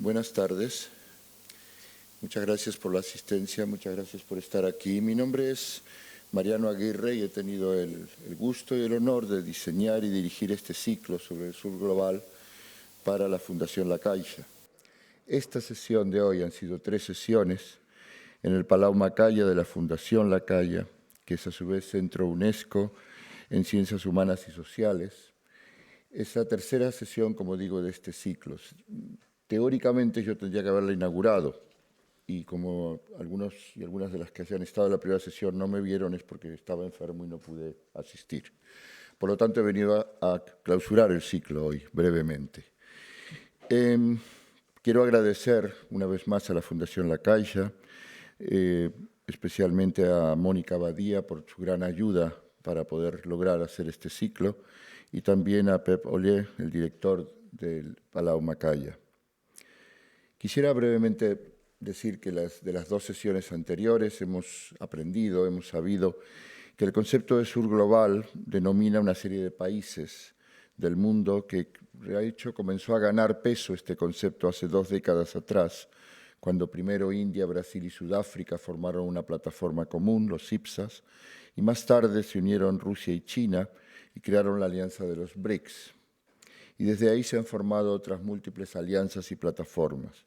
Buenas tardes. Muchas gracias por la asistencia, muchas gracias por estar aquí. Mi nombre es Mariano Aguirre y he tenido el gusto y el honor de diseñar y dirigir este ciclo sobre el sur global para la Fundación La Caixa. Esta sesión de hoy han sido 3 sesiones en el Palau Macaya de la Fundación La Caixa, que es a su vez Centro UNESCO en Ciencias Humanas y Sociales. Es la tercera sesión, como digo, de este ciclo. Teóricamente yo tendría que haberla inaugurado y como algunos y algunas de las que hayan estado en la primera sesión no me vieron es porque estaba enfermo y no pude asistir. Por lo tanto, he venido a clausurar el ciclo hoy, brevemente. Quiero agradecer una vez más a la Fundación La Caixa, especialmente a Mónica Badía por su gran ayuda para poder lograr hacer este ciclo, y también a Pep Ollé, el director del Palau Macaya. Quisiera brevemente decir que de las 2 sesiones anteriores hemos aprendido, hemos sabido que el concepto de sur global denomina una serie de países del mundo que de hecho comenzó a ganar peso este concepto hace 2 décadas atrás, cuando primero India, Brasil y Sudáfrica formaron una plataforma común, los IPSAS, y más tarde se unieron Rusia y China y crearon la alianza de los BRICS. Y desde ahí se han formado otras múltiples alianzas y plataformas.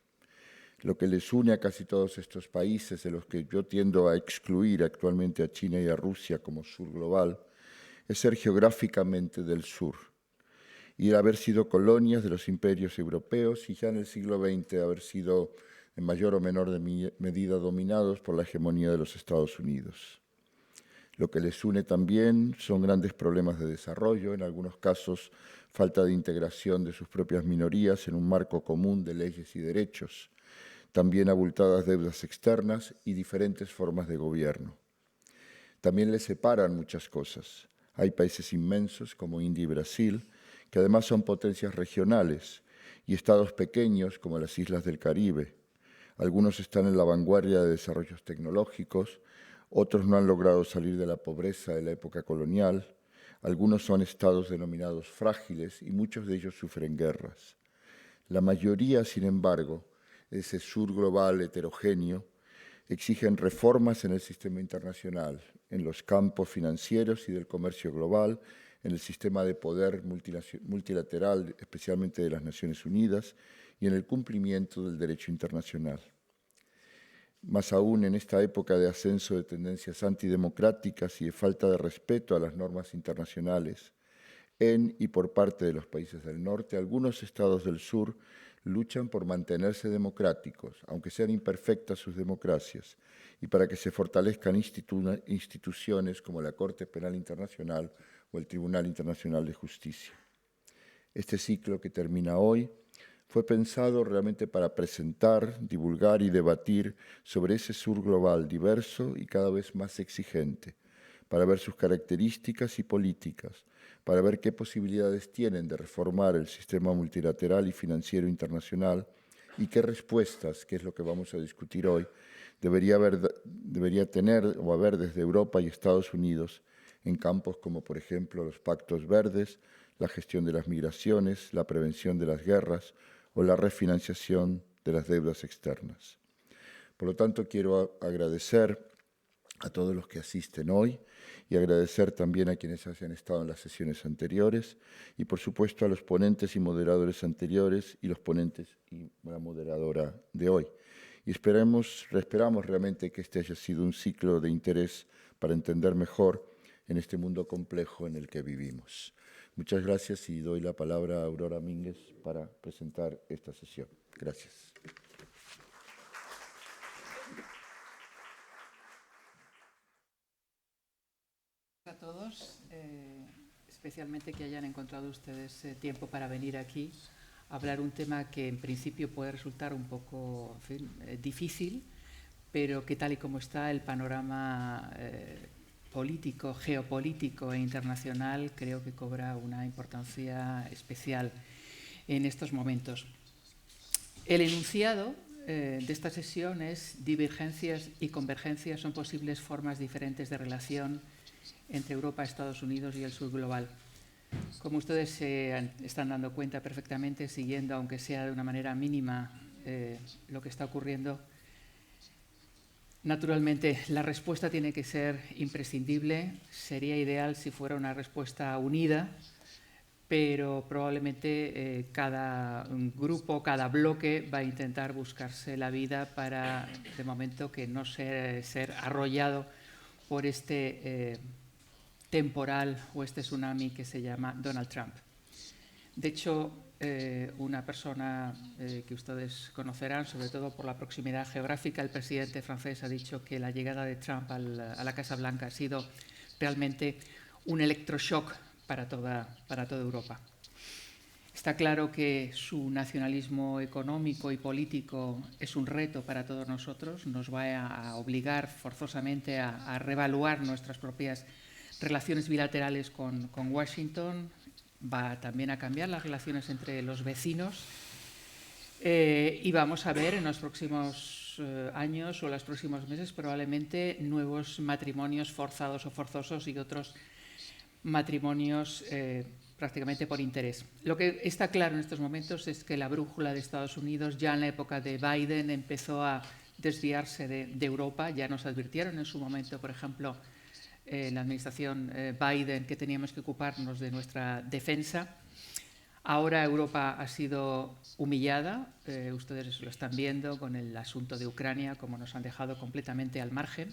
Lo que les une a casi todos estos países, de los que yo tiendo a excluir actualmente a China y a Rusia como sur global, es ser geográficamente del sur y haber sido colonias de los imperios europeos y ya en el siglo XX haber sido en mayor o menor medida dominados por la hegemonía de los Estados Unidos. Lo que les une también son grandes problemas de desarrollo, en algunos casos falta de integración de sus propias minorías en un marco común de leyes y derechos, también abultadas deudas externas y diferentes formas de gobierno. También les separan muchas cosas. Hay países inmensos como India y Brasil, que además son potencias regionales, y estados pequeños como las islas del Caribe. Algunos están en la vanguardia de desarrollos tecnológicos, otros no han logrado salir de la pobreza de la época colonial, algunos son estados denominados frágiles y muchos de ellos sufren guerras. La mayoría, sin embargo, de ese sur global heterogéneo, exigen reformas en el sistema internacional, en los campos financieros y del comercio global, en el sistema de poder multilateral, especialmente de las Naciones Unidas, y en el cumplimiento del derecho internacional. Más aún en esta época de ascenso de tendencias antidemocráticas y de falta de respeto a las normas internacionales, en y por parte de los países del norte, algunos estados del sur luchan por mantenerse democráticos, aunque sean imperfectas sus democracias, y para que se fortalezcan instituciones como la Corte Penal Internacional o el Tribunal Internacional de Justicia. Este ciclo que termina hoy fue pensado realmente para presentar, divulgar y debatir sobre ese sur global diverso y cada vez más exigente, para ver sus características y políticas, para ver qué posibilidades tienen de reformar el sistema multilateral y financiero internacional y qué respuestas, que es lo que vamos a discutir hoy, debería tener o haber desde Europa y Estados Unidos en campos como, por ejemplo, los pactos verdes, la gestión de las migraciones, la prevención de las guerras o la refinanciación de las deudas externas. Por lo tanto, quiero agradecer a todos los que asisten hoy y agradecer también a quienes hayan estado en las sesiones anteriores y, por supuesto, a los ponentes y moderadores anteriores y los ponentes y la moderadora de hoy. Y esperamos realmente que este haya sido un ciclo de interés para entender mejor en este mundo complejo en el que vivimos. Muchas gracias y doy la palabra a Aurora Mínguez para presentar esta sesión. Gracias. A todos, especialmente que hayan encontrado ustedes tiempo para venir aquí a hablar un tema que en principio puede resultar un poco difícil, pero que tal y como está el panorama político, geopolítico e internacional, creo que cobra una importancia especial en estos momentos. El enunciado de esta sesión es: divergencias y convergencias son posibles formas diferentes de relación entre Europa, Estados Unidos y el sur global. Como ustedes se están dando cuenta perfectamente, siguiendo, aunque sea de una manera mínima, lo que está ocurriendo. Naturalmente, la respuesta tiene que ser imprescindible. Sería ideal si fuera una respuesta unida, pero probablemente cada grupo, cada bloque va a intentar buscarse la vida para, de momento, que no ser arrollado por este temporal o este tsunami que se llama Donald Trump. De hecho, una persona que ustedes conocerán, sobre todo por la proximidad geográfica, el presidente francés ha dicho que la llegada de Trump a la Casa Blanca ha sido realmente un electroshock para toda Europa. Está claro que su nacionalismo económico y político es un reto para todos nosotros, nos va a obligar forzosamente a reevaluar nuestras propias relaciones bilaterales con Washington, va también a cambiar las relaciones entre los vecinos y vamos a ver en los próximos años o los próximos meses probablemente nuevos matrimonios forzados o forzosos y otros matrimonios prácticamente por interés. Lo que está claro en estos momentos es que la brújula de Estados Unidos ya en la época de Biden empezó a desviarse de Europa. Ya nos advirtieron en su momento, por ejemplo, la administración Biden, que teníamos que ocuparnos de nuestra defensa. Ahora Europa ha sido humillada, ustedes lo están viendo con el asunto de Ucrania, como nos han dejado completamente al margen.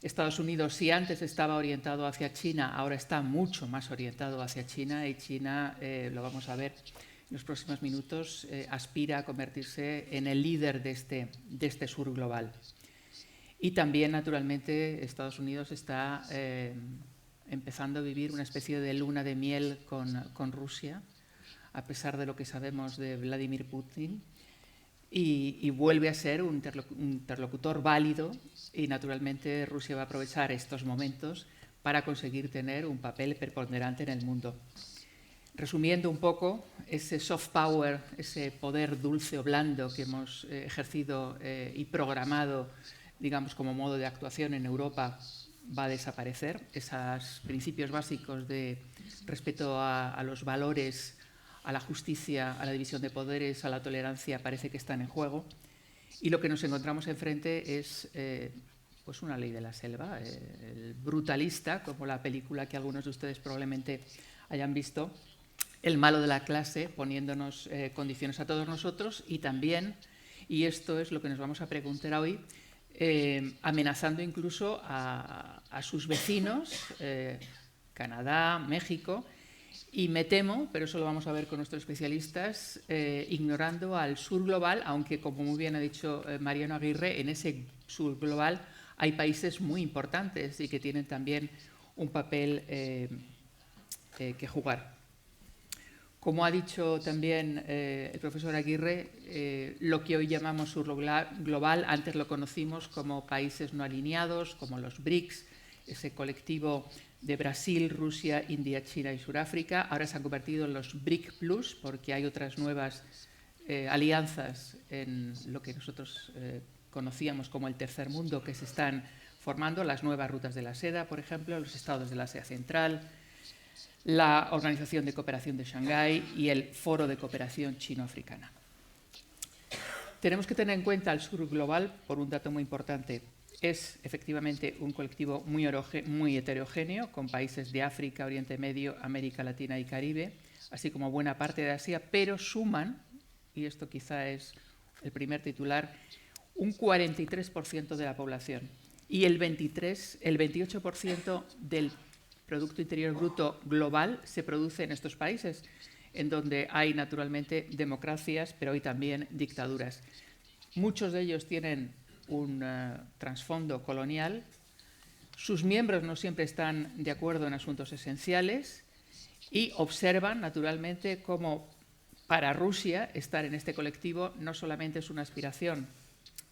Estados Unidos, si antes estaba orientado hacia China, ahora está mucho más orientado hacia China y China, lo vamos a ver en los próximos minutos, aspira a convertirse en el líder de este sur global. Y también, naturalmente, Estados Unidos está empezando a vivir una especie de luna de miel con Rusia, a pesar de lo que sabemos de Vladimir Putin, y vuelve a ser un interlocutor válido y, naturalmente, Rusia va a aprovechar estos momentos para conseguir tener un papel preponderante en el mundo. Resumiendo un poco, ese soft power, ese poder dulce o blando que hemos ejercido y programado, digamos, como modo de actuación en Europa, va a desaparecer. Esos principios básicos de respeto a los valores, a la justicia, a la división de poderes, a la tolerancia, parece que están en juego. Y lo que nos encontramos enfrente es pues una ley de la selva, el brutalista, como la película que algunos de ustedes probablemente hayan visto, el malo de la clase, poniéndonos condiciones a todos nosotros y también, y esto es lo que nos vamos a preguntar hoy, amenazando incluso a sus vecinos, Canadá, México, y me temo, pero eso lo vamos a ver con nuestros especialistas, ignorando al sur global, aunque, como muy bien ha dicho Mariano Aguirre, en ese sur global hay países muy importantes y que tienen también un papel que jugar. Como ha dicho también el profesor Aguirre, lo que hoy llamamos sur global, antes lo conocimos como países no alineados, como los BRICS, ese colectivo de Brasil, Rusia, India, China y Sudáfrica. Ahora se han convertido en los BRIC Plus porque hay otras nuevas alianzas en lo que nosotros conocíamos como el tercer mundo que se están formando, las nuevas rutas de la seda, por ejemplo, los estados del Asia Central, la Organización de Cooperación de Shanghái y el Foro de Cooperación Chino-Africana. Tenemos que tener en cuenta el sur global por un dato muy importante. Es efectivamente un colectivo muy heterogéneo, con países de África, Oriente Medio, América Latina y Caribe, así como buena parte de Asia, pero suman, y esto quizá es el primer titular, un 43% de la población y el 28% del Producto Interior Bruto global se produce en estos países, en donde hay naturalmente democracias, pero hay también dictaduras. Muchos de ellos tienen un trasfondo colonial, sus miembros no siempre están de acuerdo en asuntos esenciales y observan naturalmente cómo para Rusia estar en este colectivo no solamente es una aspiración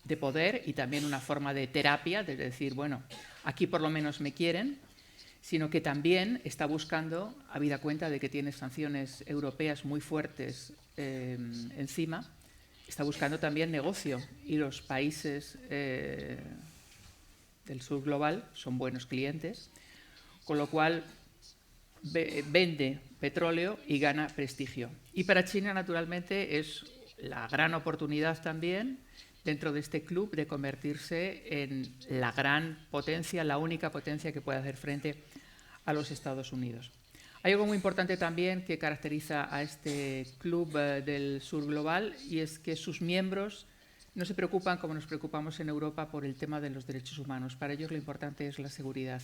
de poder y también una forma de terapia, de decir, bueno, aquí por lo menos me quieren, sino que también está buscando, habida cuenta de que tiene sanciones europeas muy fuertes encima, está buscando también negocio y los países del sur global son buenos clientes, con lo cual vende petróleo y gana prestigio. Y para China, naturalmente, es la gran oportunidad también dentro de este club de convertirse en la gran potencia, la única potencia que puede hacer frente a los Estados Unidos. Hay algo muy importante también que caracteriza a este club del sur global, y es que sus miembros no se preocupan como nos preocupamos en Europa por el tema de los derechos humanos. Para ellos lo importante es la seguridad.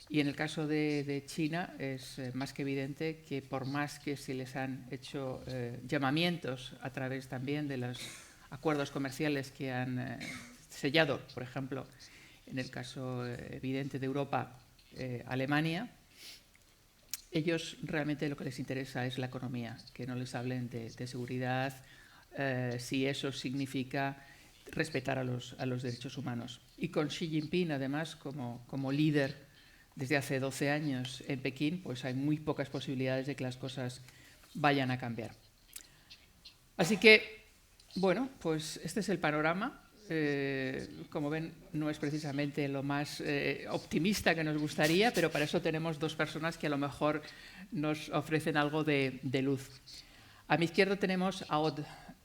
Y en el caso de China es más que evidente que por más que se les han hecho llamamientos a través también de los acuerdos comerciales que han sellado, por ejemplo, en el caso evidente de Europa, Alemania, ellos realmente lo que les interesa es la economía, que no les hablen de seguridad, si eso significa respetar a los derechos humanos. Y con Xi Jinping, además, como líder desde hace 12 años en Pekín, pues hay muy pocas posibilidades de que las cosas vayan a cambiar. Así que, bueno, pues este es el panorama. Como ven, no es precisamente lo más optimista que nos gustaría, pero para eso tenemos dos personas que a lo mejor nos ofrecen algo de luz. A mi izquierda tenemos a Aude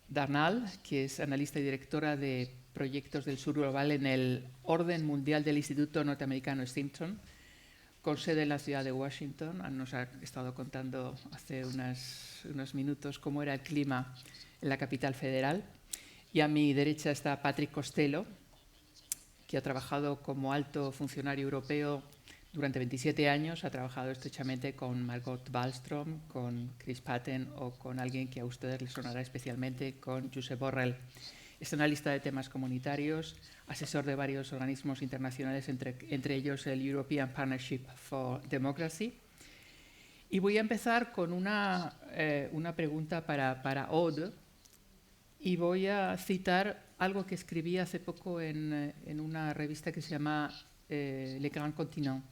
Darnall, que es analista y directora de proyectos del sur global en el Orden Mundial del Instituto Norteamericano Stimson, con sede en la ciudad de Washington. Nos ha estado contando hace unos minutos cómo era el clima en la capital federal. Y a mi derecha está Patrick Costello, que ha trabajado como alto funcionario europeo durante 27 años. Ha trabajado estrechamente con Margot Wallström, con Chris Patten o con alguien que a ustedes les sonará especialmente, con Josep Borrell. Es analista de temas comunitarios, asesor de varios organismos internacionales, entre ellos el European Partnership for Democracy. Y voy a empezar con una pregunta para Aude. Y voy a citar algo que escribí hace poco en una revista que se llama Le Grand Continent.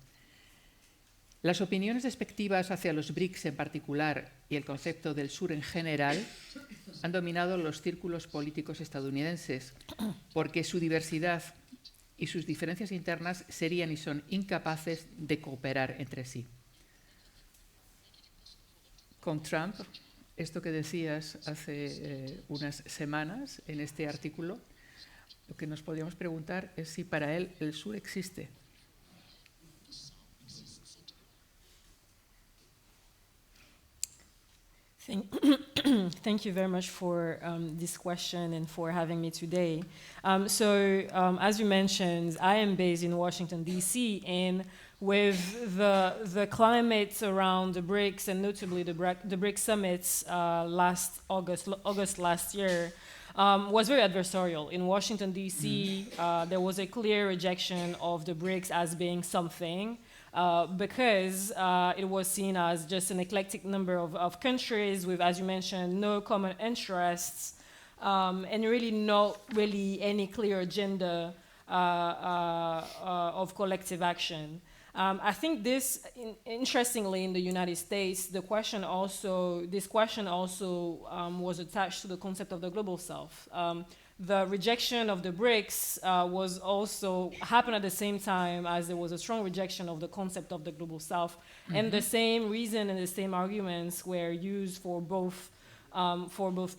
Las opiniones despectivas hacia los BRICS en particular y el concepto del sur en general han dominado los círculos políticos estadounidenses porque su diversidad y sus diferencias internas serían y son incapaces de cooperar entre sí. Con Trump, esto que decías hace unas semanas en este artículo, lo que nos podríamos preguntar es si para él el sur existe. Thank you very much for this question and for having me today. As you mentioned, I am based in Washington, D.C., and with the climate around the BRICS and notably the BRICS summits last August last year was very adversarial. In Washington, D.C., there was a clear rejection of the BRICS as being something because it was seen as just an eclectic number of countries with, as you mentioned, no common interests and really not really any clear agenda of collective action. I think this, interestingly, in the United States, this question also was attached to the concept of the global south. The rejection of the BRICS was also happened at the same time as there was a strong rejection of the concept of the global south, and the same reason and the same arguments were used for both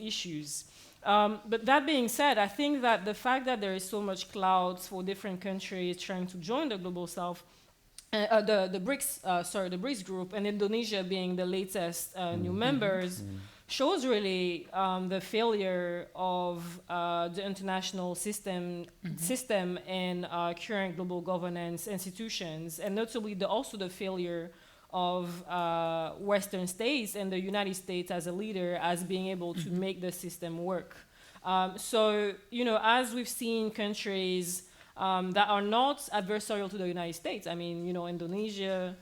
issues. But that being said, I think that the fact that there is so much clouds for different countries trying to join the global south, the BRICS group, and Indonesia being the latest new members, shows really the failure of the international system and current global governance institutions, and notably also the failure of Western states and the United States as a leader as being able to make the system work. As we've seen countries that are not adversarial to the United States, I mean, Indonesia,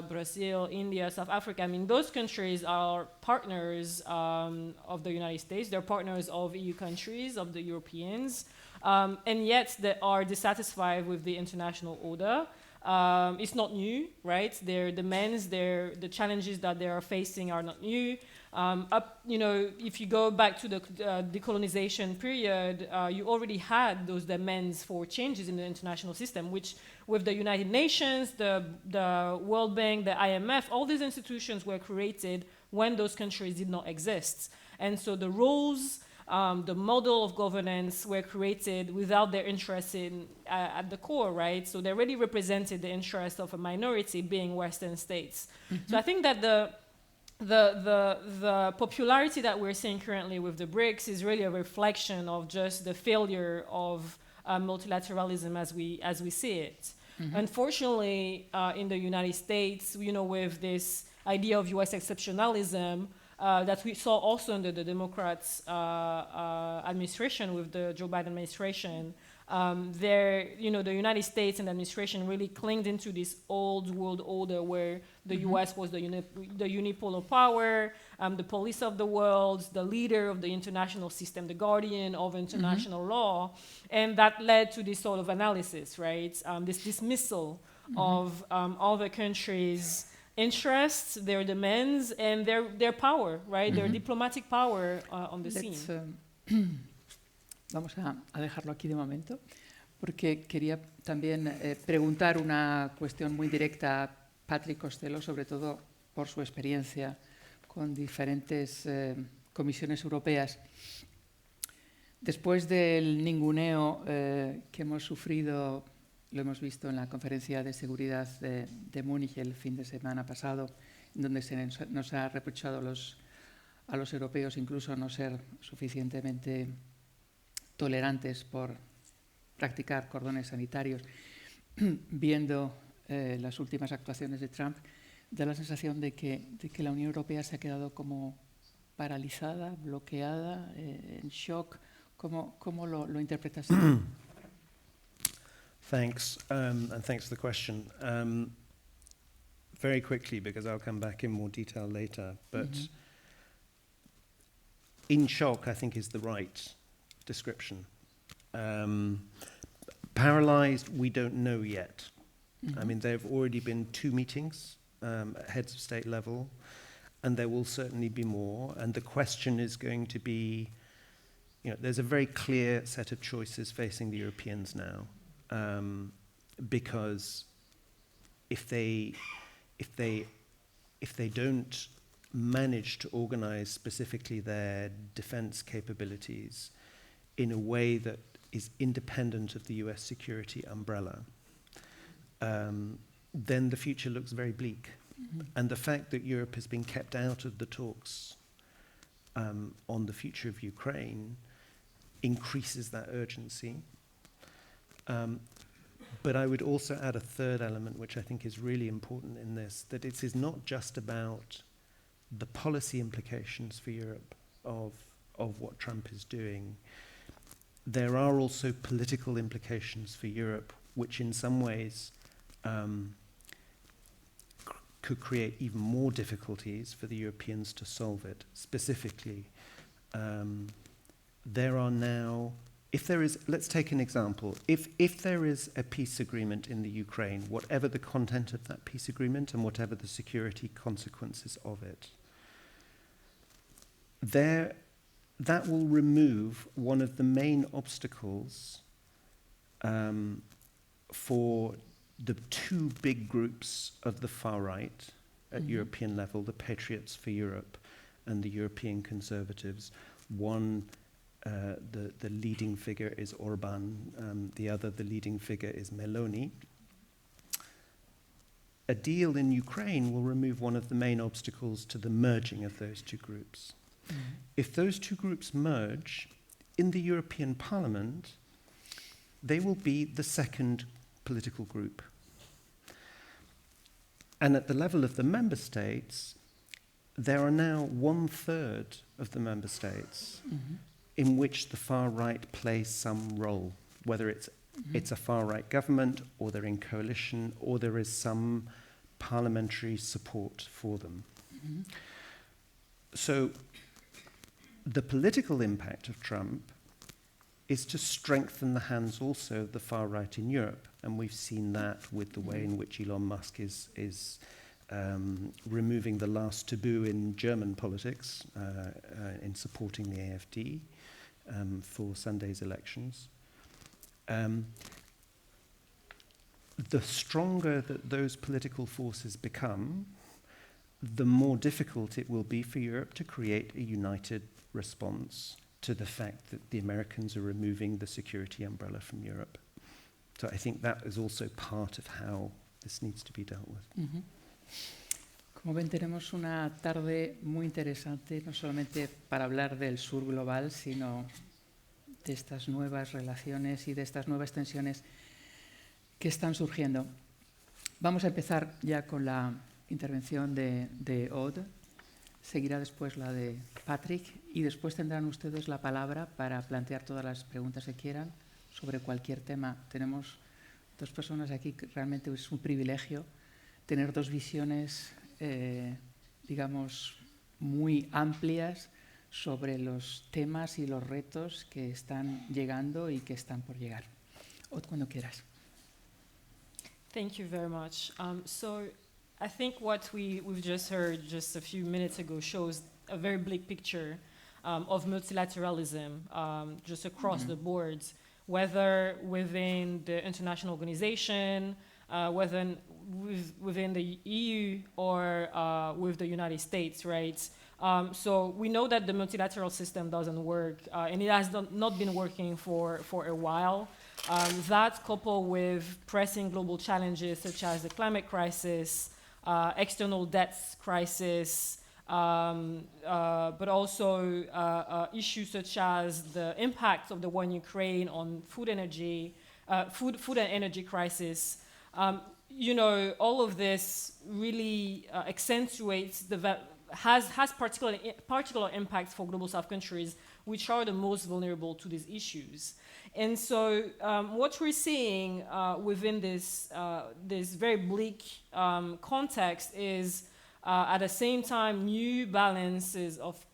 Brazil, India, South Africa, I mean, those countries are partners of the United States. They're partners of EU countries, of the Europeans, and yet they are dissatisfied with the international order. It's not new, right? Their demands, the challenges that they are facing are not new. If you go back to the decolonization period, you already had those demands for changes in the international system, which with the United Nations, the World Bank, the IMF, all these institutions were created when those countries did not exist. And so the roles the model of governance were created without their interest in at the core, right? So they already represented the interest of a minority, being Western states. So I think that the popularity that we're seeing currently with the BRICS is really a reflection of just the failure of multilateralism as we see it. Unfortunately, in the United States, with this idea of U.S. exceptionalism that we saw also under the Democrats' administration with the Joe Biden administration, the United States and the administration really clinged into this old world order where the U.S. was the unipolar power, the police of the world, the leader of the international system, the guardian of international law, and that led to this sort of analysis, right? This dismissal of other countries' interests, their demands, and their power, right? Their diplomatic power on the scene. Vamos a dejarlo aquí de momento, porque quería también preguntar una cuestión muy directa a Patrick Costello, sobre todo por su experiencia con diferentes comisiones europeas. Después del ninguneo que hemos sufrido, lo hemos visto en la conferencia de seguridad de Múnich el fin de semana pasado, donde nos ha reprochado a los europeos incluso no ser suficientemente tolerantes por practicar cordones sanitarios, viendo las últimas actuaciones de Trump, da la sensación de que la Unión Europea se ha quedado como paralizada, bloqueada, en shock. ¿Cómo lo interpretas? Thanks, and thanks for the question. Very quickly, because I'll come back in more detail later, but in shock, I think, is the right description. Paralyzed, we don't know yet. I mean, there have already been 2 meetings at heads of state level, and there will certainly be more. And the question is going to be, there's a very clear set of choices facing the Europeans now, because if they don't manage to organize specifically their defense capabilities in a way that is independent of the US security umbrella, then the future looks very bleak. And the fact that Europe has been kept out of the talks on the future of Ukraine increases that urgency. But I would also add a third element, which I think is really important in this, that it is not just about the policy implications for Europe of what Trump is doing. There are also political implications for Europe, which in some ways could create even more difficulties for the Europeans to solve it. Specifically, there are now, let's take an example. If there is a peace agreement in the Ukraine, whatever the content of that peace agreement and whatever the security consequences of it, that will remove one of the main obstacles for the 2 big groups of the far right at European level, the Patriots for Europe and the European Conservatives. One, the leading figure is Orban, the other, the leading figure is Meloni. A deal in Ukraine will remove one of the main obstacles to the merging of those 2 groups. If those 2 groups merge, in the European Parliament, they will be the second political group. And at the level of the member states, there are now 1/3 of the member states in which the far right plays some role, whether it's a far right government, or they're in coalition, or there is some parliamentary support for them. So the political impact of Trump is to strengthen the hands also of the far right in Europe. And we've seen that with the way in which Elon Musk is removing the last taboo in German politics in supporting the AfD for Sunday's elections. The stronger that those political forces become, the more difficult it will be for Europe to create a united response to the fact that the Americans are removing the security umbrella from Europe. So I think that is also part of how this needs to be dealt with. Uh-huh. Como ven, tenemos una tarde muy interesante, no solamente para hablar del sur global, sino de estas nuevas relaciones y de estas nuevas tensiones que están surgiendo. Vamos a empezar ya con la intervención de Aude, seguirá después la de Patrick y después tendrán ustedes la palabra para plantear todas las preguntas que quieran sobre cualquier tema. Tenemos dos personas aquí que realmente es un privilegio tener dos visiones, digamos, muy amplias sobre los temas y los retos que están llegando y que están por llegar. Aude, cuando quieras. Thank you very much. So I think what we've just heard just a few minutes ago shows a very bleak picture of multilateralism just across the boards, whether within the international organization, whether within the EU or with the United States, right? So we know that the multilateral system doesn't work, and it has not been working for a while. That coupled with pressing global challenges such as the climate crisis, external debts crisis, but also issues such as the impact of the war in Ukraine on food and energy crisis. You know, all of this really accentuates has particular impacts for global south countries, which are the most vulnerable to these issues. And so what we're seeing within this very bleak context is at the same time new balance of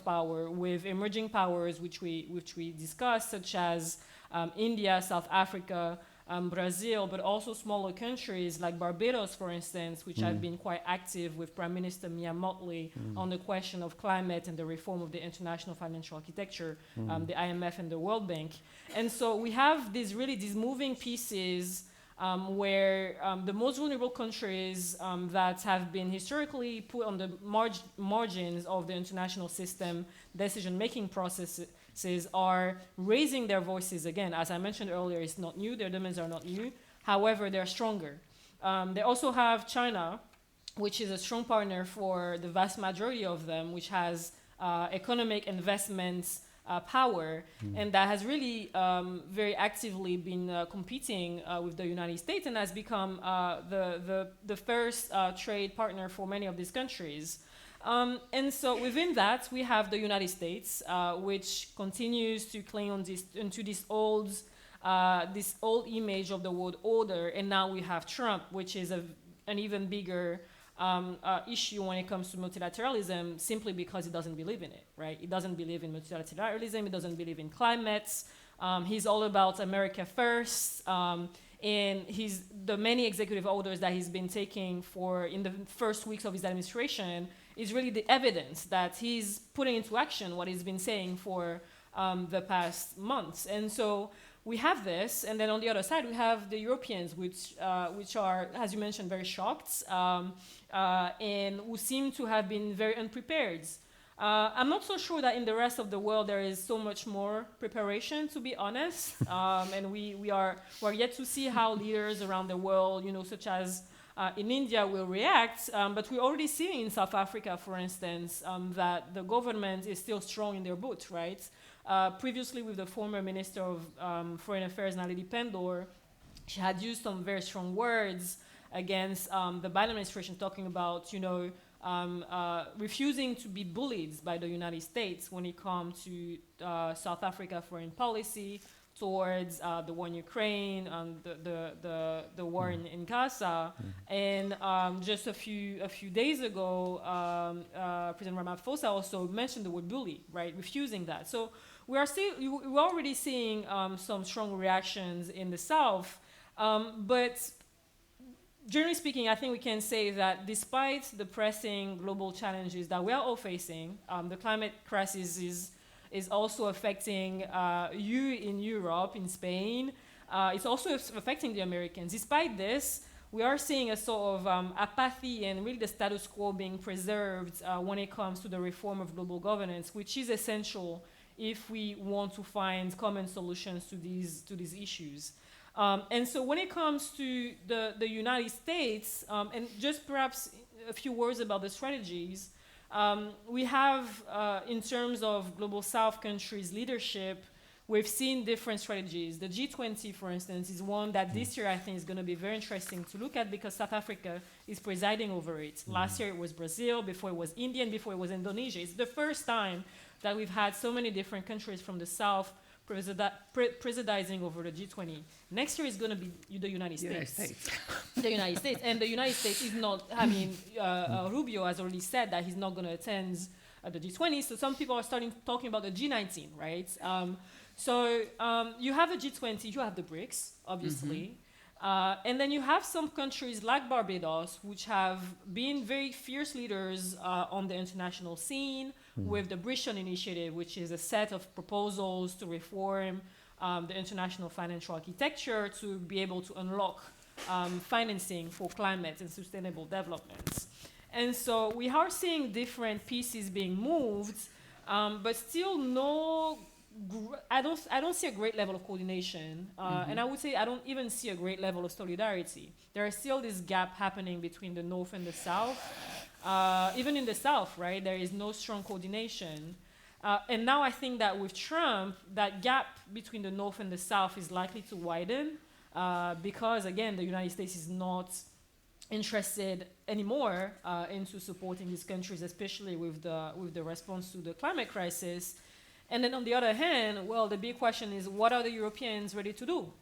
power with emerging powers which we discussed, such as India, South Africa, Brazil, but also smaller countries like Barbados, for instance, which have been quite active with Prime Minister Mia Mottley on the question of climate and the reform of the international financial architecture, the IMF and the World Bank. And so we have these moving pieces where the most vulnerable countries that have been historically put on the margins of the international system decision-making processes are raising their voices again. As I mentioned earlier, it's not new, their demands are not new. However, they're stronger. They also have China, which is a strong partner for the vast majority of them, which has economic investments power, and that has really very actively been competing with the United States and has become the first trade partner for many of these countries. And so within that, we have the United States, which continues to cling on this old image of the world order, and now we have Trump, which is an even bigger issue when it comes to multilateralism, simply because he doesn't believe in it, right? He doesn't believe in multilateralism. He doesn't believe in climate. He's all about America first. And the many executive orders that he's been taking in the first weeks of his administration is really the evidence that he's putting into action what he's been saying for the past months. And so we have this, and then on the other side we have the Europeans, which are, as you mentioned, very shocked and who seem to have been very unprepared. I'm not so sure that in the rest of the world there is so much more preparation, to be honest. And we're yet to see how leaders around the world, such as in India, will react. But we're already seeing in South Africa, for instance, that the government is still strong in their boot, right? Previously, with the former Minister of Foreign Affairs, Naledi Pandor, she had used some very strong words against the Biden administration, talking about, refusing to be bullied by the United States when it comes to South Africa foreign policy towards the war in Ukraine and the war in Gaza. And just a few days ago, President Ramaphosa also mentioned the word bully, right? Refusing that. So we're already seeing some strong reactions in the South, but generally speaking, I think we can say that despite the pressing global challenges that we are all facing, the climate crisis is also affecting you in Europe, in Spain. It's also affecting the Americans. Despite this, we are seeing a sort of apathy and really the status quo being preserved when it comes to the reform of global governance, which is essential if we want to find common solutions to these issues. And so when it comes to the United States, and just perhaps a few words about the strategies, we have, in terms of Global South countries' leadership, we've seen different strategies. The G20, for instance, is one that this year I think is going to be very interesting to look at because South Africa is presiding over it. Last year it was Brazil, before it was India, and before it was Indonesia. It's the first time that we've had so many different countries from the South presiding over the G20. Next year is going to be the United States. The United States. And the United States is not, Rubio has already said that he's not going to attend the G20, so some people are starting talking about the G19, right? So you have the G20, you have the BRICS, obviously. And then you have some countries like Barbados, which have been very fierce leaders on the international scene with the Brisson Initiative, which is a set of proposals to reform the international financial architecture to be able to unlock financing for climate and sustainable development. And so we are seeing different pieces being moved, but still I don't see a great level of coordination, and I would say I don't even see a great level of solidarity. There is still this gap happening between the North and the South. Even in the South, right, there is no strong coordination. And now I think that with Trump, that gap between the North and the South is likely to widen because, again, the United States is not interested anymore into supporting these countries, especially with the response to the climate crisis. And then on the other hand, well, the big question is, what are the Europeans ready to do?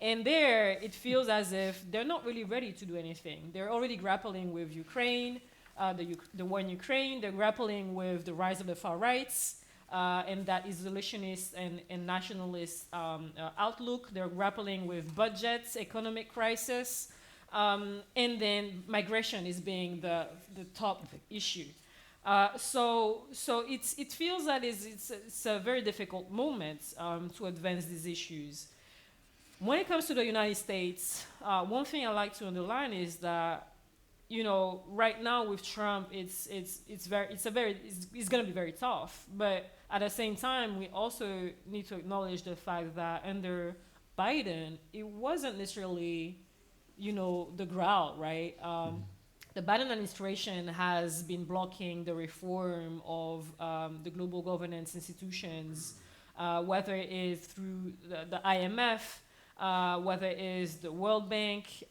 And there, it feels as if they're not really ready to do anything. They're already grappling with Ukraine, the war in Ukraine. They're grappling with the rise of the far rights and that isolationist and nationalist outlook. They're grappling with budgets, economic crisis, and then migration is being the top issue. So it feels that it's a very difficult moment to advance these issues. When it comes to the United States, one thing I like to underline is that, you know, right now with Trump, it's going to be very tough. But at the same time, we also need to acknowledge the fact that under Biden, it wasn't necessarily, you know, the growl, right? The Biden administration has been blocking the reform of the global governance institutions, whether it is through the IMF, whether it is the World Bank.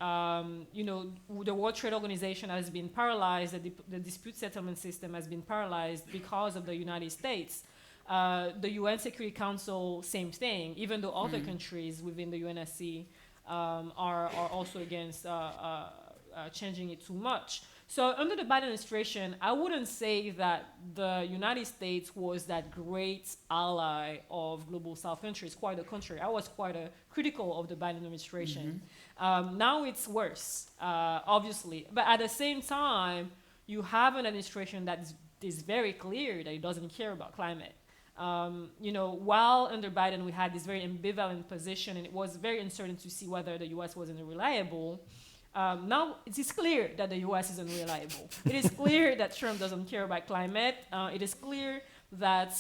You know, the World Trade Organization has been paralyzed. The dispute settlement system has been paralyzed because of the United States. The UN Security Council, same thing, even though other countries within the UNSC are also against changing it too much. So under the Biden administration, I wouldn't say that the United States was that great ally of Global South countries. Quite the contrary. I was quite critical of the Biden administration. Now it's worse, obviously. But at the same time, you have an administration that is very clear that it doesn't care about climate. You know, while under Biden we had this very ambivalent position and it was very uncertain to see whether the U.S. wasn't reliable, now it is clear that the U.S. is unreliable. It is clear that Trump doesn't care about climate. It is clear that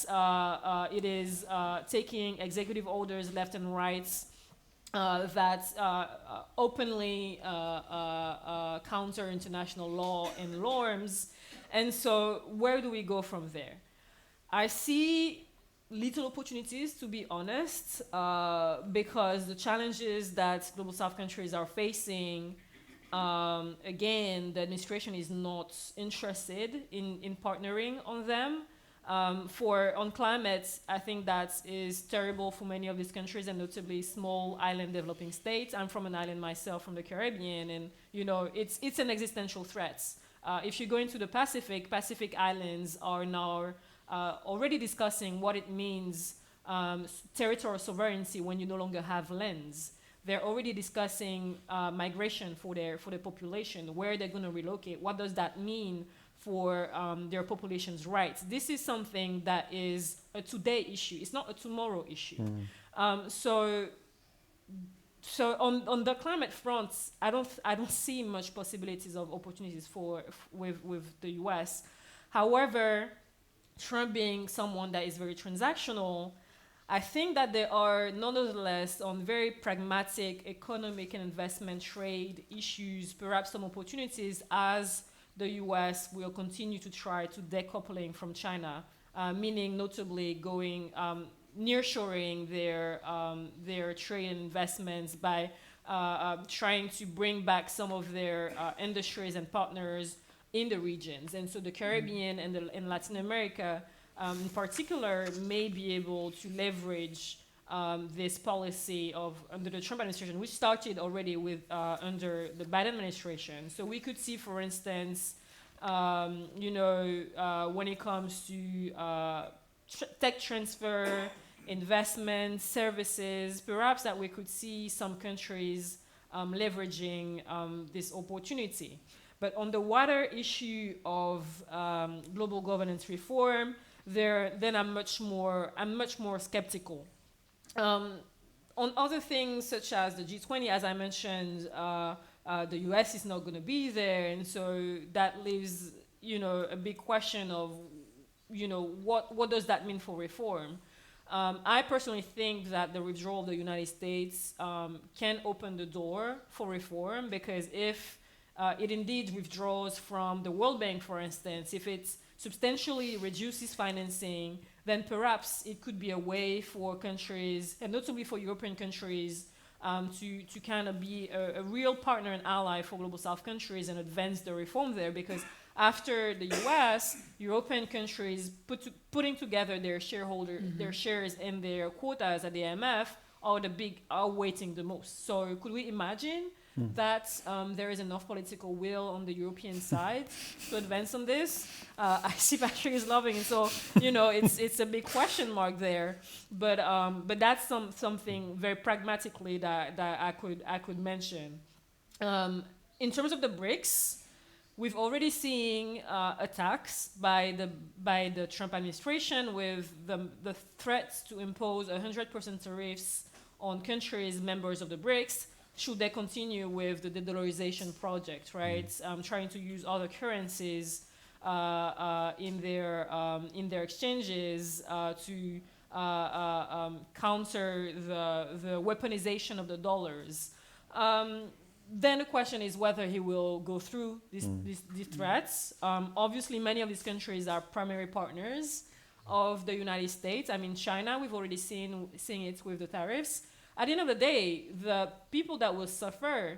it is taking executive orders left and right that openly counter international law and norms. And so where do we go from there? I see little opportunities, to be honest, because the challenges that Global South countries are facing, again, the administration is not interested in partnering on them. On climate, I think that is terrible for many of these countries, and notably small island developing states. I'm from an island myself, from the Caribbean, and you know it's an existential threat. If you go into the Pacific islands are now already discussing what it means territorial sovereignty when you no longer have lands. They're already discussing migration for their population, where they're going to relocate. What does that mean for their population's rights? This is something that is a today issue. It's not a tomorrow issue. So so on the climate front, I don't see much possibilities of opportunities with the U.S. However, Trump being someone that is very transactional, I think that there are nonetheless on very pragmatic economic and investment trade issues, perhaps some opportunities as the U.S. will continue to try to decoupling from China, meaning notably going nearshoring their trade and investments by trying to bring back some of their industries and partners in the regions. And so the Caribbean and Latin America in particular may be able to leverage this policy under the Trump administration, which started already with under the Biden administration. So we could see, for instance, when it comes to tech transfer, investment, services, perhaps that we could see some countries leveraging this opportunity. But on the wider issue of global governance reform, then I'm much more skeptical. On other things such as the G20, as I mentioned, the U.S. is not going to be there, and so that leaves a big question of what does that mean for reform. I personally think that the withdrawal of the United States can open the door for reform, because if it indeed withdraws from the World Bank, for instance, if it substantially reduces financing, then perhaps it could be a way for countries, and notably for European countries, to kind of be a real partner and ally for Global South countries and advance the reform there, because after the U.S., European countries putting together their their shares and their quotas at the IMF are weighting the most. So could we imagine that there is enough political will on the European side to advance on this? I see Patrick is loving it, so it's a big question mark there. But that's something very pragmatically that I could mention. In terms of the BRICS, we've already seen attacks by the Trump administration with the threats to impose 100% tariffs on countries members of the BRICS should they continue with the de-dollarization project, right? Trying to use other currencies in their exchanges to counter the weaponization of the dollars. Then the question is whether he will go through these threats. Obviously, many of these countries are primary partners of the United States. I mean, China, we've already seen it with the tariffs. At the end of the day, the people that will suffer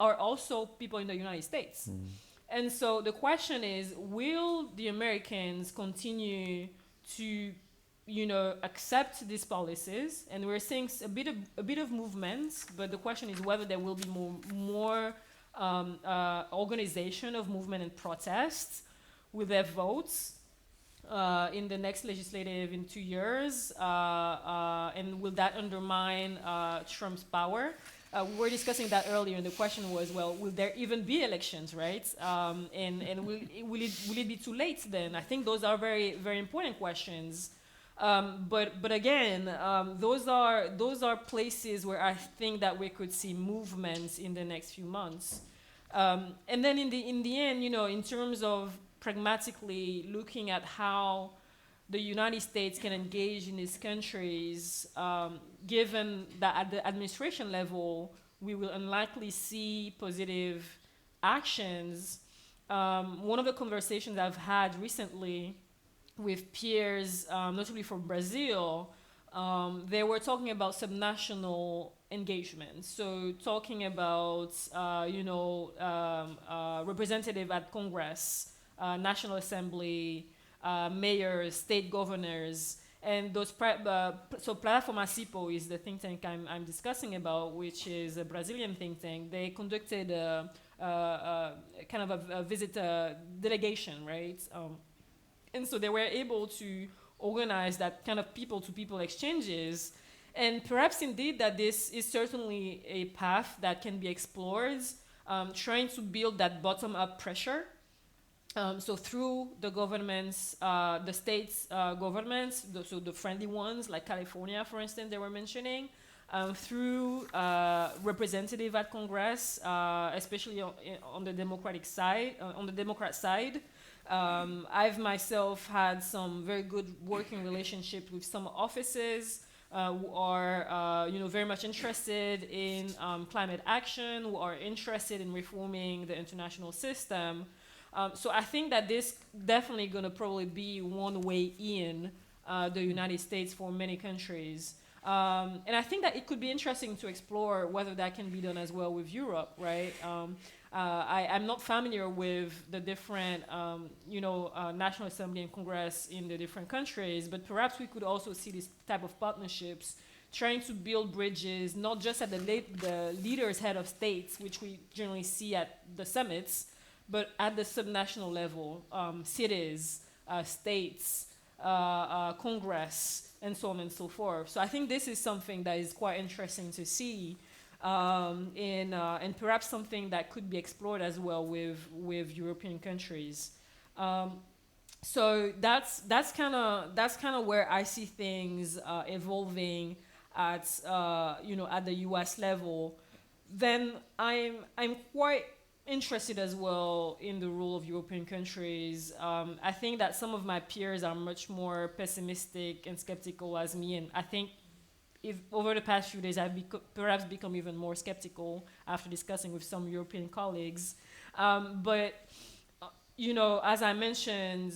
are also people in the United States. And so the question is, will the Americans continue to accept these policies? And we're seeing a bit of movement, but the question is whether there will be more organization of movement and protests with their votes in the next legislative in 2 years, and will that undermine Trump's power? We were discussing that earlier, and the question was, well, will there even be elections, right? And will it be too late then? I think those are very, very important questions. But again, those are places where I think that we could see movements in the next few months. And then in the end, in terms of pragmatically looking at how the United States can engage in these countries, given that at the administration level, we will unlikely see positive actions. One of the conversations I've had recently with peers, notably from Brazil, they were talking about subnational engagement. So talking about, representative at Congress, National Assembly, mayors, state governors, and those. So Plataforma CIPO is the think tank I'm discussing about, which is a Brazilian think tank. They conducted kind of a visit delegation, right? And so they were able to organize that kind of people-to-people exchanges. And perhaps indeed that this is certainly a path that can be explored, trying to build that bottom-up pressure. So through the governments, the states' governments, so the friendly ones like California, for instance, they were mentioning, through representative at Congress, especially on the Democratic side, on the Democrat side. I've myself had some very good working relationships with some offices who are, very much interested in climate action, who are interested in reforming the international system. So I think that this definitely going to probably be one way in the United States for many countries. And I think that it could be interesting to explore whether that can be done as well with Europe, right? I'm not familiar with the different, National Assembly and Congress in the different countries, but perhaps we could also see this type of partnerships trying to build bridges, not just at the leaders' head of states, which we generally see at the summits, but at the subnational level, cities, states, Congress, and so on and so forth. So I think this is something that is quite interesting to see, and perhaps something that could be explored as well with European countries. So that's kind of where I see things evolving at at the U.S. level. Then I'm quite interested as well in the role of European countries. I think that some of my peers are much more pessimistic and skeptical as me, and I think if over the past few days I've perhaps become even more skeptical after discussing with some European colleagues. But as I mentioned,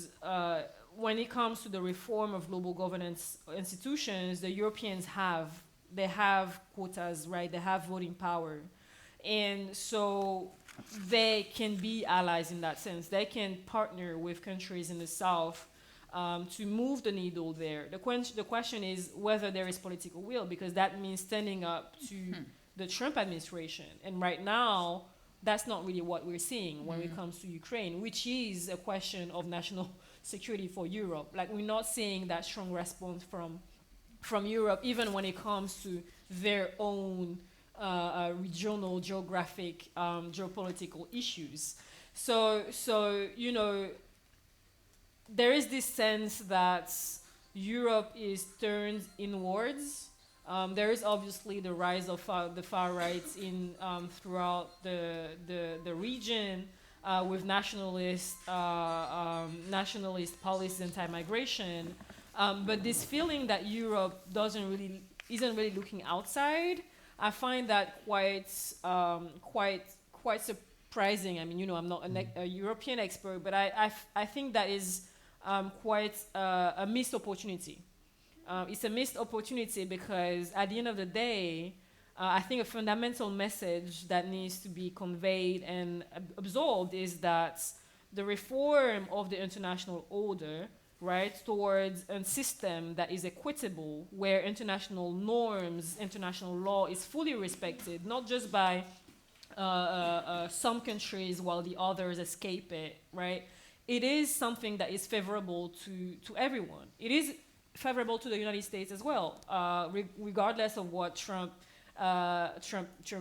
when it comes to the reform of global governance institutions, the Europeans have quotas, right? They have voting power, and so they can be allies in that sense. They can partner with countries in the South to move the needle there. The question is whether there is political will, because that means standing up to the Trump administration. And right now, that's not really what we're seeing when it comes to Ukraine, which is a question of national security for Europe. Like, we're not seeing that strong response from Europe, even when it comes to their own regional, geographic, geopolitical issues. So there is this sense that Europe is turned inwards. There is obviously the rise of the far right throughout the region with nationalist policies, anti-migration. But this feeling that Europe isn't really looking outside, I find that quite surprising. I mean, I'm not a European expert, but I think that is quite a missed opportunity. It's a missed opportunity because at the end of the day, I think a fundamental message that needs to be conveyed and absorbed is that the reform of the international order, right, towards a system that is equitable, where international norms, international law is fully respected, not just by some countries while the others escape it, right? It is something that is favorable to everyone. It is favorable to the United States as well, regardless of what Trump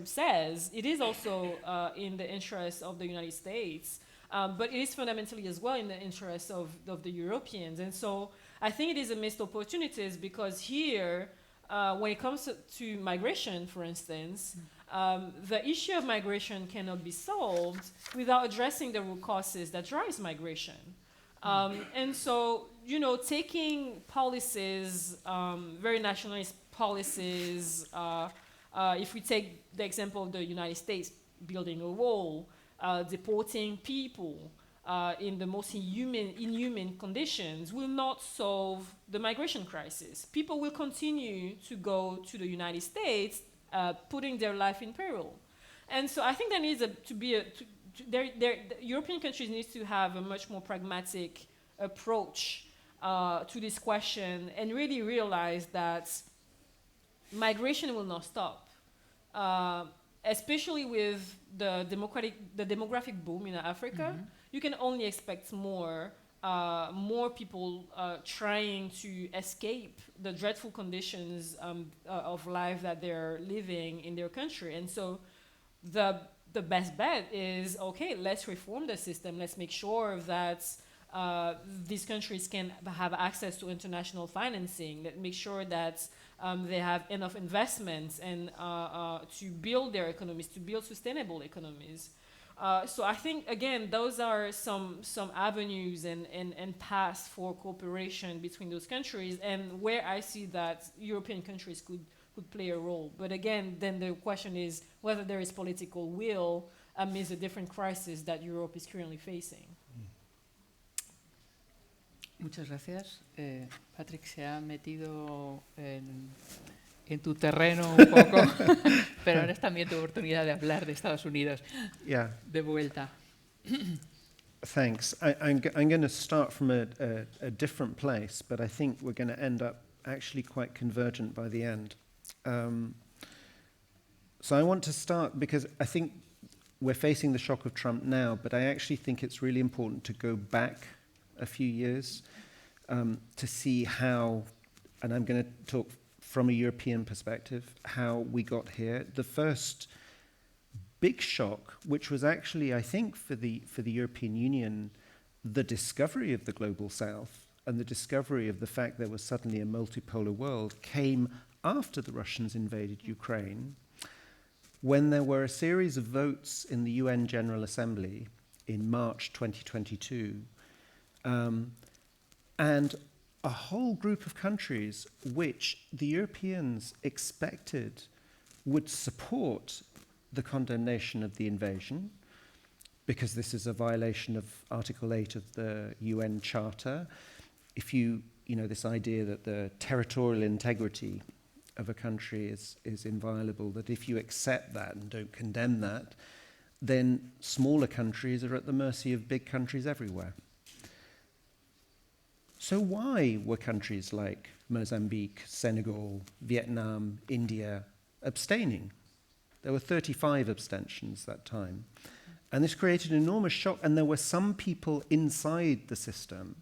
says. It is also in the interest of the United States. But it is fundamentally as well in the interest of the Europeans. And so I think it is a missed opportunities because here, when it comes to migration, for instance, the issue of migration cannot be solved without addressing the root causes that drives migration. And so, taking policies, very nationalist policies, if we take the example of the United States building a wall, deporting people in the most inhuman conditions will not solve the migration crisis. People will continue to go to the United States, putting their life in peril. And so I think there needs the European countries need to have a much more pragmatic approach to this question and really realize that migration will not stop. Especially with the demographic boom in Africa, you can only expect more people trying to escape the dreadful conditions of life that they're living in their country. And so the best bet is, okay, let's reform the system. Let's make sure that these countries can have access to international financing, that make sure that they have enough investments and to build their economies, to build sustainable economies. So I think, again, those are some avenues and paths for cooperation between those countries, and where I see that European countries could play a role. But again, then the question is whether there is political will amidst a different crisis that Europe is currently facing. Muchas gracias. Patrick se ha metido en tu terreno un poco, pero ahora es también tu oportunidad de hablar de Estados Unidos. Yeah. De vuelta. Thanks. I'm going to start from a different place, but I think we're going to end up actually quite convergent by the end. So I want to start because I think we're facing the shock of Trump now, but I actually think it's really important to go back a few years to see how, and I'm going to talk from a European perspective, how we got here. The first big shock, which was actually, I think, for the European Union, the discovery of the global south and the discovery of the fact there was suddenly a multipolar world, came after the Russians invaded Ukraine, when there were a series of votes in the UN General Assembly in March 2022, and a whole group of countries which the Europeans expected would support the condemnation of the invasion, because this is a violation of Article 8 of the UN Charter. If you know, this idea that the territorial integrity of a country is inviolable, that if you accept that and don't condemn that, then smaller countries are at the mercy of big countries everywhere. So why were countries like Mozambique, Senegal, Vietnam, India abstaining? There were 35 abstentions that time. And this created an enormous shock, and there were some people inside the system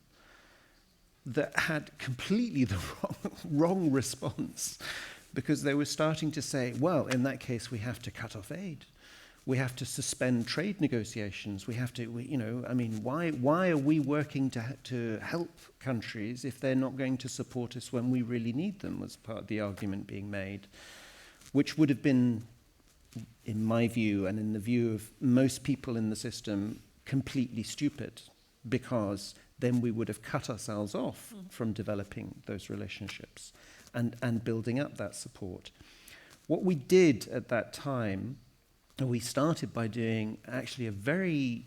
that had completely the wrong response, because they were starting to say, well, in that case, we have to cut off aid. We have to suspend trade negotiations. We have to, why are we working to help countries if they're not going to support us when we really need them, was part of the argument being made, which would have been, in my view and in the view of most people in the system, completely stupid, because then we would have cut ourselves off from developing those relationships and building up that support. What we did at that time, we started by doing actually a very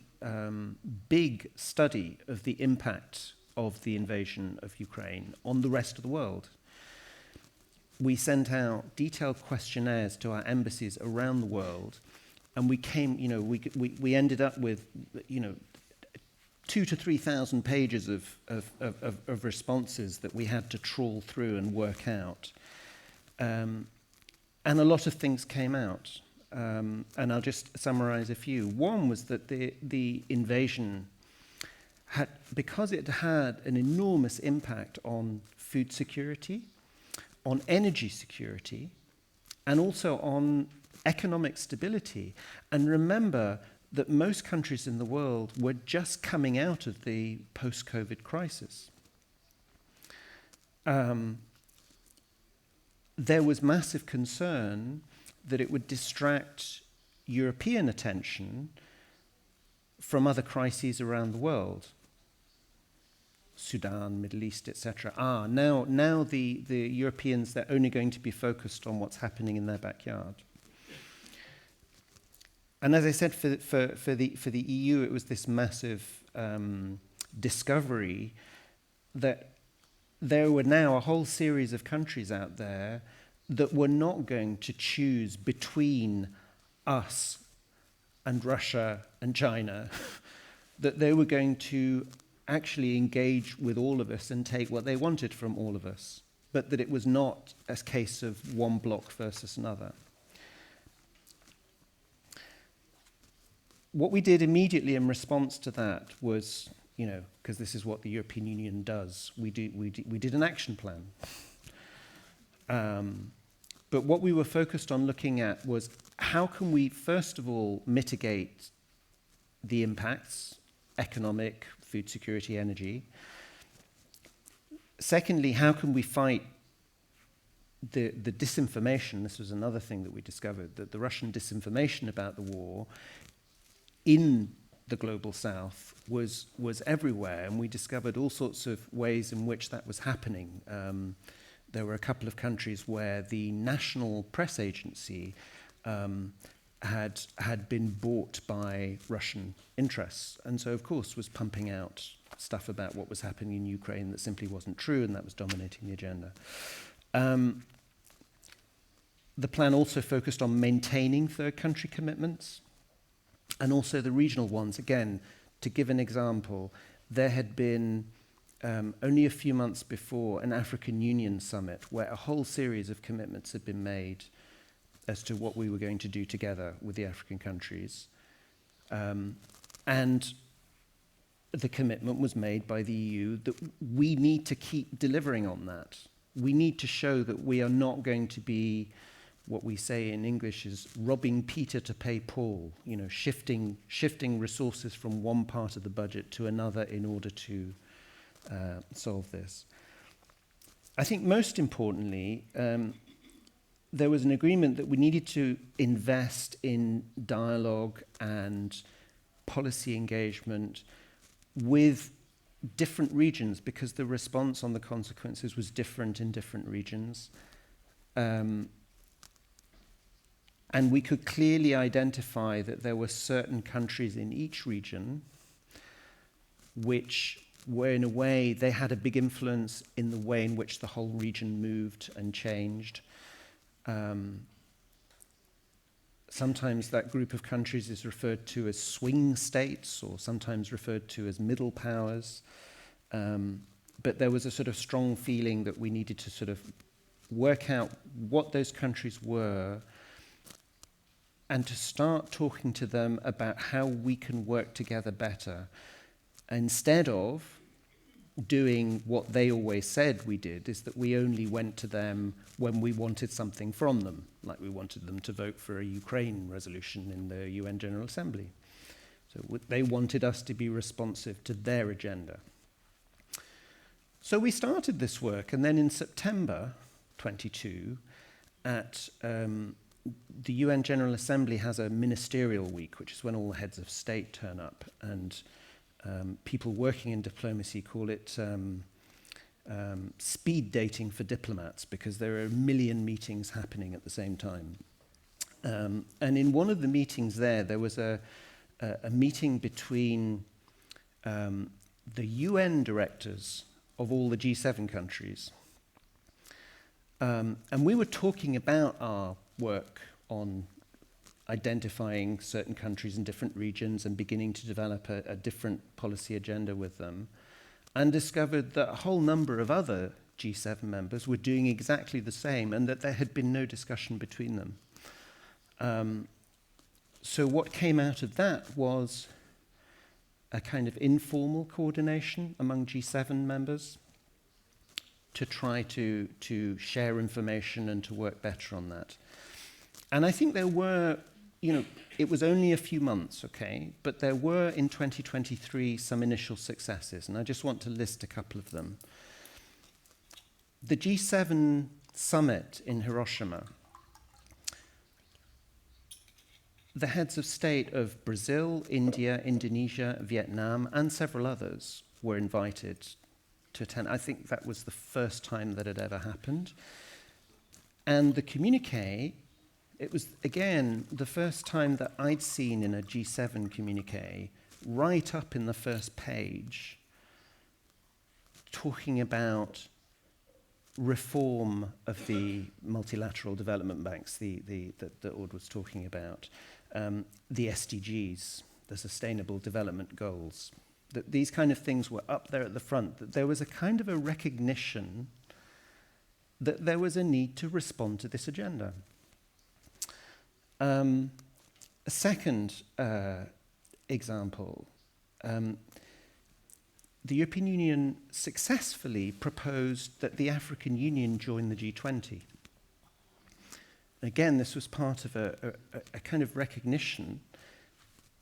big study of the impact of the invasion of Ukraine on the rest of the world. We sent out detailed questionnaires to our embassies around the world, and we came, we ended up with, 2,000 to 3,000 pages of responses that we had to trawl through and work out. And a lot of things came out. And I'll just summarize a few. One was that the invasion had, because it had an enormous impact on food security, on energy security, and also on economic stability. And remember that most countries in the world were just coming out of the post-COVID crisis. There was massive concern that it would distract European attention from other crises around the world. Sudan, Middle East, etc. Now the Europeans, they're only going to be focused on what's happening in their backyard. And as I said, for the EU, it was this massive discovery that there were now a whole series of countries out there that were not going to choose between us and Russia and China, that they were going to actually engage with all of us and take what they wanted from all of us, but that it was not a case of one bloc versus another. What we did immediately in response to that was, because this is what the European Union does, we did an action plan. But what we were focused on looking at was how can we, first of all, mitigate the impacts, economic, food security, energy. Secondly, how can we fight the disinformation? This was another thing that we discovered, that the Russian disinformation about the war in the global south was everywhere, and we discovered all sorts of ways in which that was happening. There were a couple of countries where the national press agency had been bought by Russian interests, and so of course was pumping out stuff about what was happening in Ukraine that simply wasn't true, and that was dominating the agenda. The plan also focused on maintaining third country commitments and also the regional ones. Again, to give an example, there had been only a few months before an African Union summit where a whole series of commitments had been made as to what we were going to do together with the African countries. And the commitment was made by the EU that we need to keep delivering on that. We need to show that we are not going to be, what we say in English is robbing Peter to pay Paul, shifting resources from one part of the budget to another in order to solve this. I think most importantly, there was an agreement that we needed to invest in dialogue and policy engagement with different regions because the response on the consequences was different in different regions. And we could clearly identify that there were certain countries in each region which were, in a way, they had a big influence in the way in which the whole region moved and changed. Sometimes that group of countries is referred to as swing states or sometimes referred to as middle powers. But there was a sort of strong feeling that we needed to sort of work out what those countries were and to start talking to them about how we can work together better instead of doing what they always said we did, is that we only went to them when we wanted something from them, like we wanted them to vote for a Ukraine resolution in the UN General Assembly. So they wanted us to be responsive to their agenda. So we started this work, and then in September 22, at the UN General Assembly has a ministerial week, which is when all the heads of state turn up, and people working in diplomacy call it speed dating for diplomats because there are a million meetings happening at the same time. And in one of the meetings there was a meeting between the UN directors of all the G7 countries. And we were talking about our work on identifying certain countries in different regions and beginning to develop a different policy agenda with them, and discovered that a whole number of other G7 members were doing exactly the same and that there had been no discussion between them. So what came out of that was a kind of informal coordination among G7 members to try to share information and to work better on that. And I think there were, it was only a few months, okay, but there were in 2023 some initial successes, and I just want to list a couple of them. The G7 summit in Hiroshima, the heads of state of Brazil, India, Indonesia, Vietnam, and several others were invited to attend. I think that was the first time that had ever happened. And the communiqué, it was, again, the first time that I'd seen in a G7 communiqué, right up in the first page, talking about reform of the multilateral development banks, that Aude was talking about, the SDGs, the Sustainable Development Goals. That these kind of things were up there at the front, that there was a kind of a recognition that there was a need to respond to this agenda. A second example, the European Union successfully proposed that the African Union join the G20. Again, this was part of a kind of recognition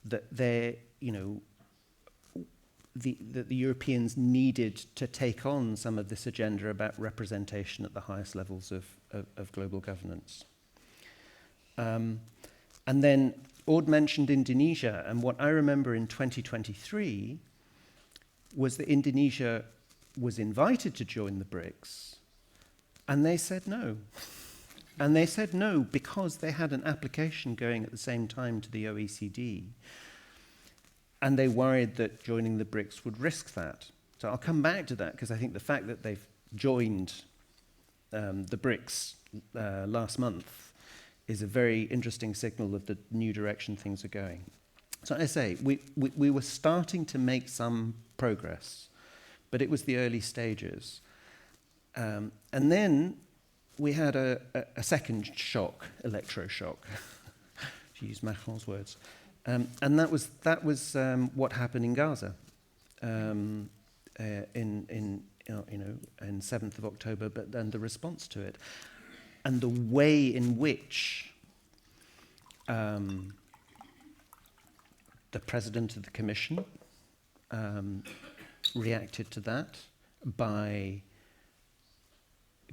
that there, that the Europeans needed to take on some of this agenda about representation at the highest levels of global governance. And then Ord mentioned Indonesia, and what I remember in 2023 was that Indonesia was invited to join the BRICS, and they said no. And they said no because they had an application going at the same time to the OECD, and they worried that joining the BRICS would risk that. So I'll come back to that, because I think the fact that they've joined the BRICS last month is a very interesting signal of the new direction things are going. So I say, we were starting to make some progress, but it was the early stages. And then we had a second shock, electroshock, to use Macron's words. And that was what happened in Gaza in 7th of October, but then the response to it. And the way in which the president of the commission reacted to that by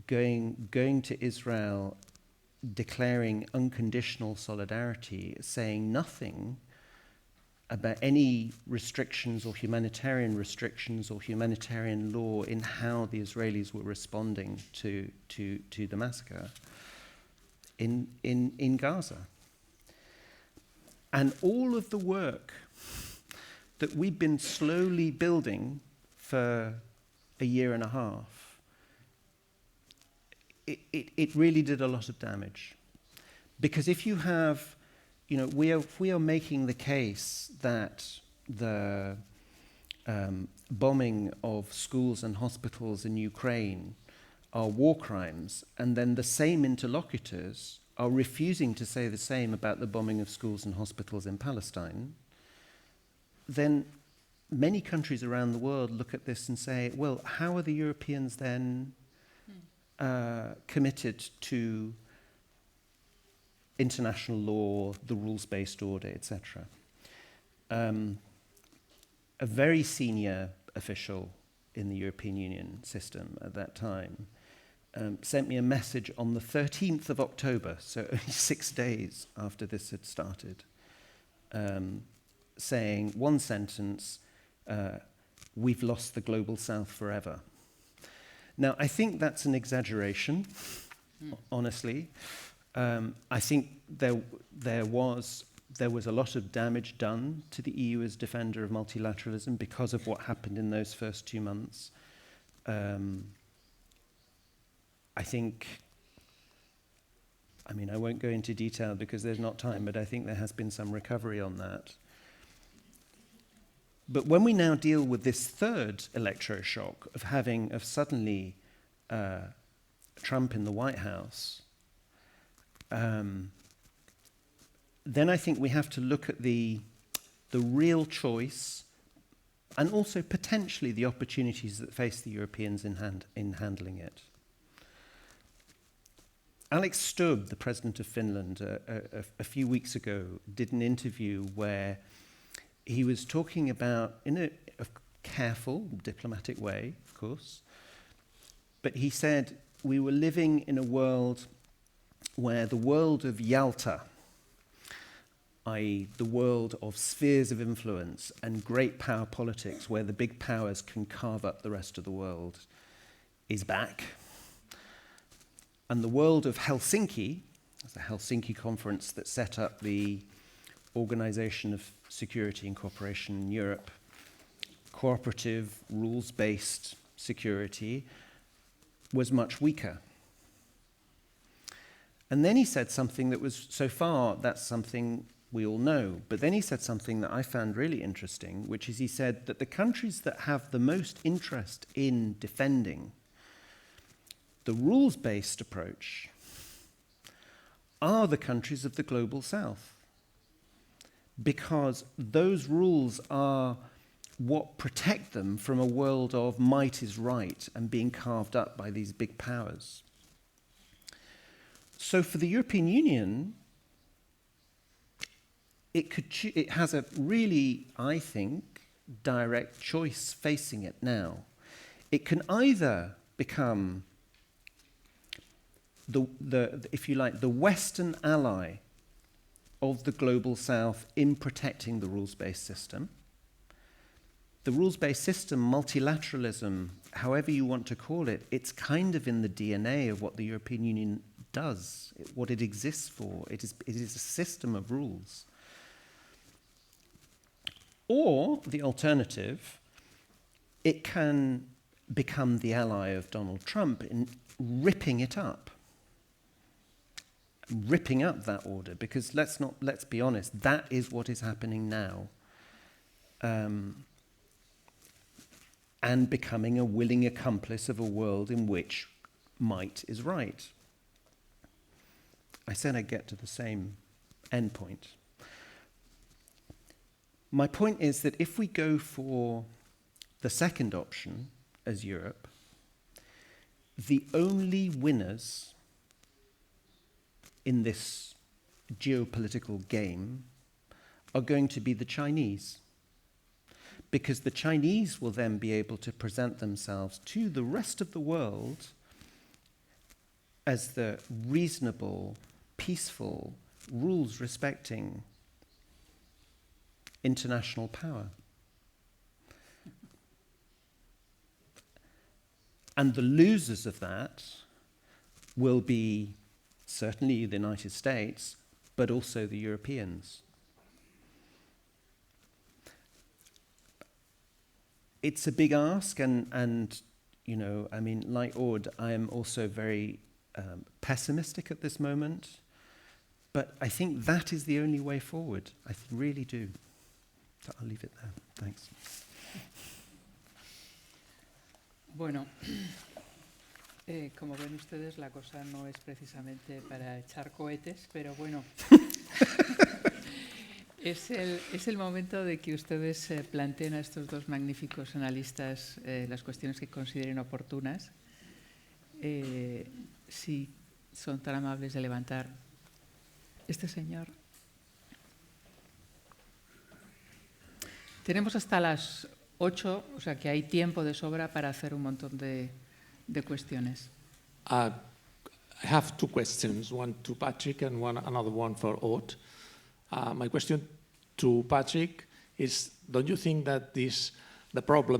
going to Israel, declaring unconditional solidarity, saying nothing about any restrictions or humanitarian law in how the Israelis were responding to the massacre in Gaza. And all of the work that we've been slowly building for a year and a half, it really did a lot of damage. Because if you have, we are making the case that the bombing of schools and hospitals in Ukraine are war crimes, and then the same interlocutors are refusing to say the same about the bombing of schools and hospitals in Palestine, then many countries around the world look at this and say, well, how are the Europeans then committed to international law, the rules-based order, etc.? A very senior official in the European Union system at that time sent me a message on the 13th of October, so only 6 days after this had started, saying one sentence, we've lost the global south forever. Now, I think that's an exaggeration, honestly. I think there was a lot of damage done to the EU as defender of multilateralism because of what happened in those first 2 months. I won't go into detail because there's not time, but I think there has been some recovery on that. But when we now deal with this third electroshock of suddenly Trump in the White House, then I think we have to look at the real choice and also potentially the opportunities that face the Europeans in handling it. Alex Stubb, the president of Finland, a few weeks ago, did an interview where he was talking about, in a careful, diplomatic way, of course, but he said we were living in a world where the world of Yalta, i.e. the world of spheres of influence and great power politics where the big powers can carve up the rest of the world, is back. And the world of Helsinki, the Helsinki Conference that set up the Organization of Security and Cooperation in Europe, cooperative, rules-based security, was much weaker. And then he said something that was, so far, that's something we all know, but then he said something that I found really interesting, which is he said that the countries that have the most interest in defending the rules-based approach are the countries of the global south, because those rules are what protect them from a world of might is right and being carved up by these big powers. So for the European Union, it has a really, I think, direct choice facing it now. It can either become if you like, the Western ally of the global South in protecting the rules-based system. The rules-based system, multilateralism, however you want to call it, it's kind of in the DNA of what the European Union does, what it exists for. It is a system of rules. Or, the alternative, it can become the ally of Donald Trump in ripping it up. Ripping up that order, because let's be honest, that is what is happening now. And becoming a willing accomplice of a world in which might is right. I said I'd get to the same end point. My point is that if we go for the second option as Europe, the only winners in this geopolitical game are going to be the Chinese. Because the Chinese will then be able to present themselves to the rest of the world as the reasonable, peaceful, rules-respecting international power. And the losers of that will be certainly the United States, but also the Europeans. It's a big ask, and you know, I mean, like Aude, I am also very pessimistic at this moment, but I think that is the only way forward. I really do. So I'll leave it there. Thanks. Bueno, como ven ustedes, la cosa no es precisamente para echar cohetes, pero bueno, es el momento de que ustedes planteen a estos dos magníficos analistas las cuestiones que consideren oportunas. Si son tan amables de levantar este señor. Tenemos hasta las 8, o sea que hay tiempo de sobra para hacer un montón de cuestiones. I have two questions, one to Patrick and another one for Aude. My question to Patrick is, don't you think that the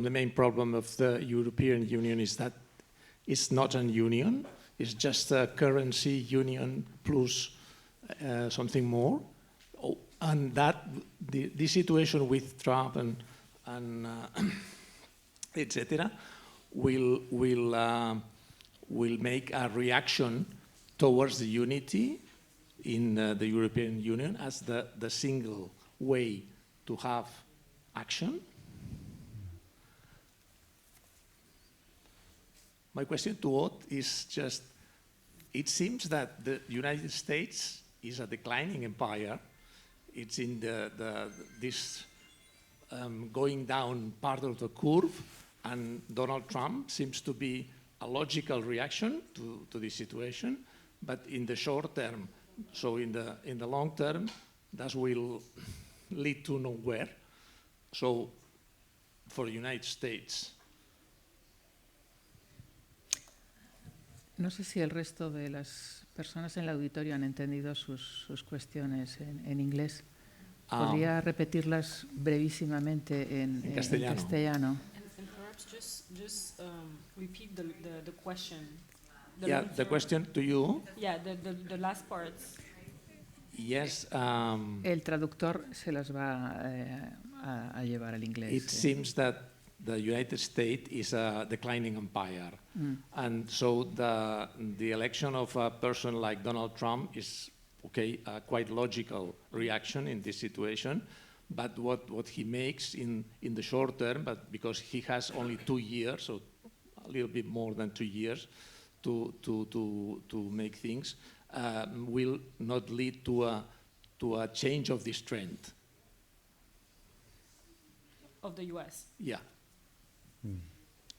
main problem of the European Union is that it's not a union, it's just a currency union plus something more? And that the situation with Trump and etc. will make a reaction towards the unity in the European Union as the single way to have action. My question to Aude is just, it seems that the United States is a declining empire. It's in this going down part of the curve, and Donald Trump seems to be a logical reaction to this situation, but in the short term, so in the long term, that will lead to nowhere. So for the United States. No sé si el resto de las personas en el auditorio han entendido sus cuestiones en inglés. ¿Podría repetirlas brevísimamente en castellano? And perhaps just repeat the question. The question to you. Yeah, the last parts. Yes. El traductor se las va a llevar al inglés. It seems that the United States is a declining empire. And so the election of a person like Donald Trump is a quite logical reaction in this situation. But what he makes in the short term, but because he has only 2 years, so a little bit more than 2 years to make things, will not lead to a change of this trend. Of the US. Yeah.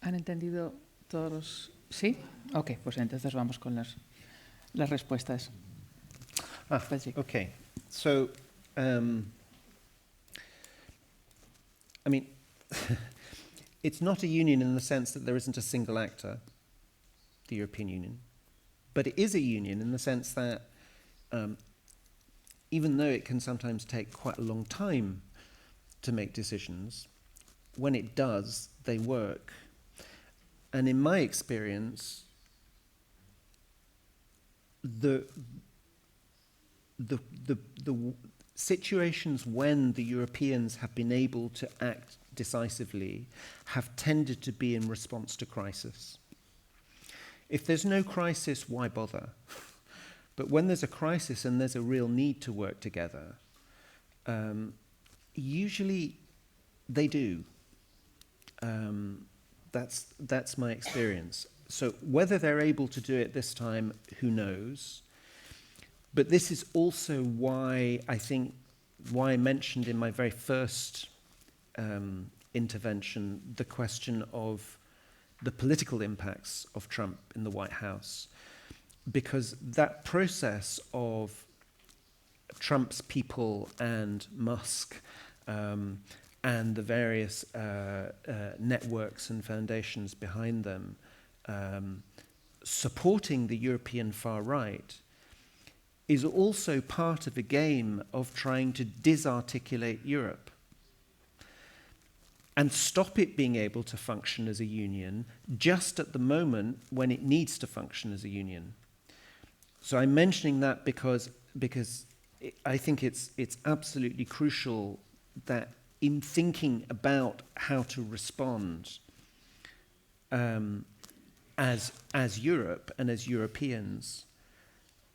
¿Han entendido todos los...? ¿Sí? Ok, pues entonces vamos con las respuestas. Okay. So, I mean, it's not a union in the sense that there isn't a single actor, the European Union, but it is a union in the sense that even though it can sometimes take quite a long time to make decisions, when it does, they work. And in my experience, the situations when the Europeans have been able to act decisively have tended to be in response to crisis. If there's no crisis, why bother? But when there's a crisis and there's a real need to work together, usually they do. That's my experience. So whether they're able to do it this time, who knows? But this is also why I mentioned in my very first intervention the question of the political impacts of Trump in the White House. Because that process of Trump's people and Musk and the various networks and foundations behind them supporting the European far right is also part of a game of trying to disarticulate Europe and stop it being able to function as a union just at the moment when it needs to function as a union. So I'm mentioning that because I think it's absolutely crucial that in thinking about how to respond as Europe and as Europeans,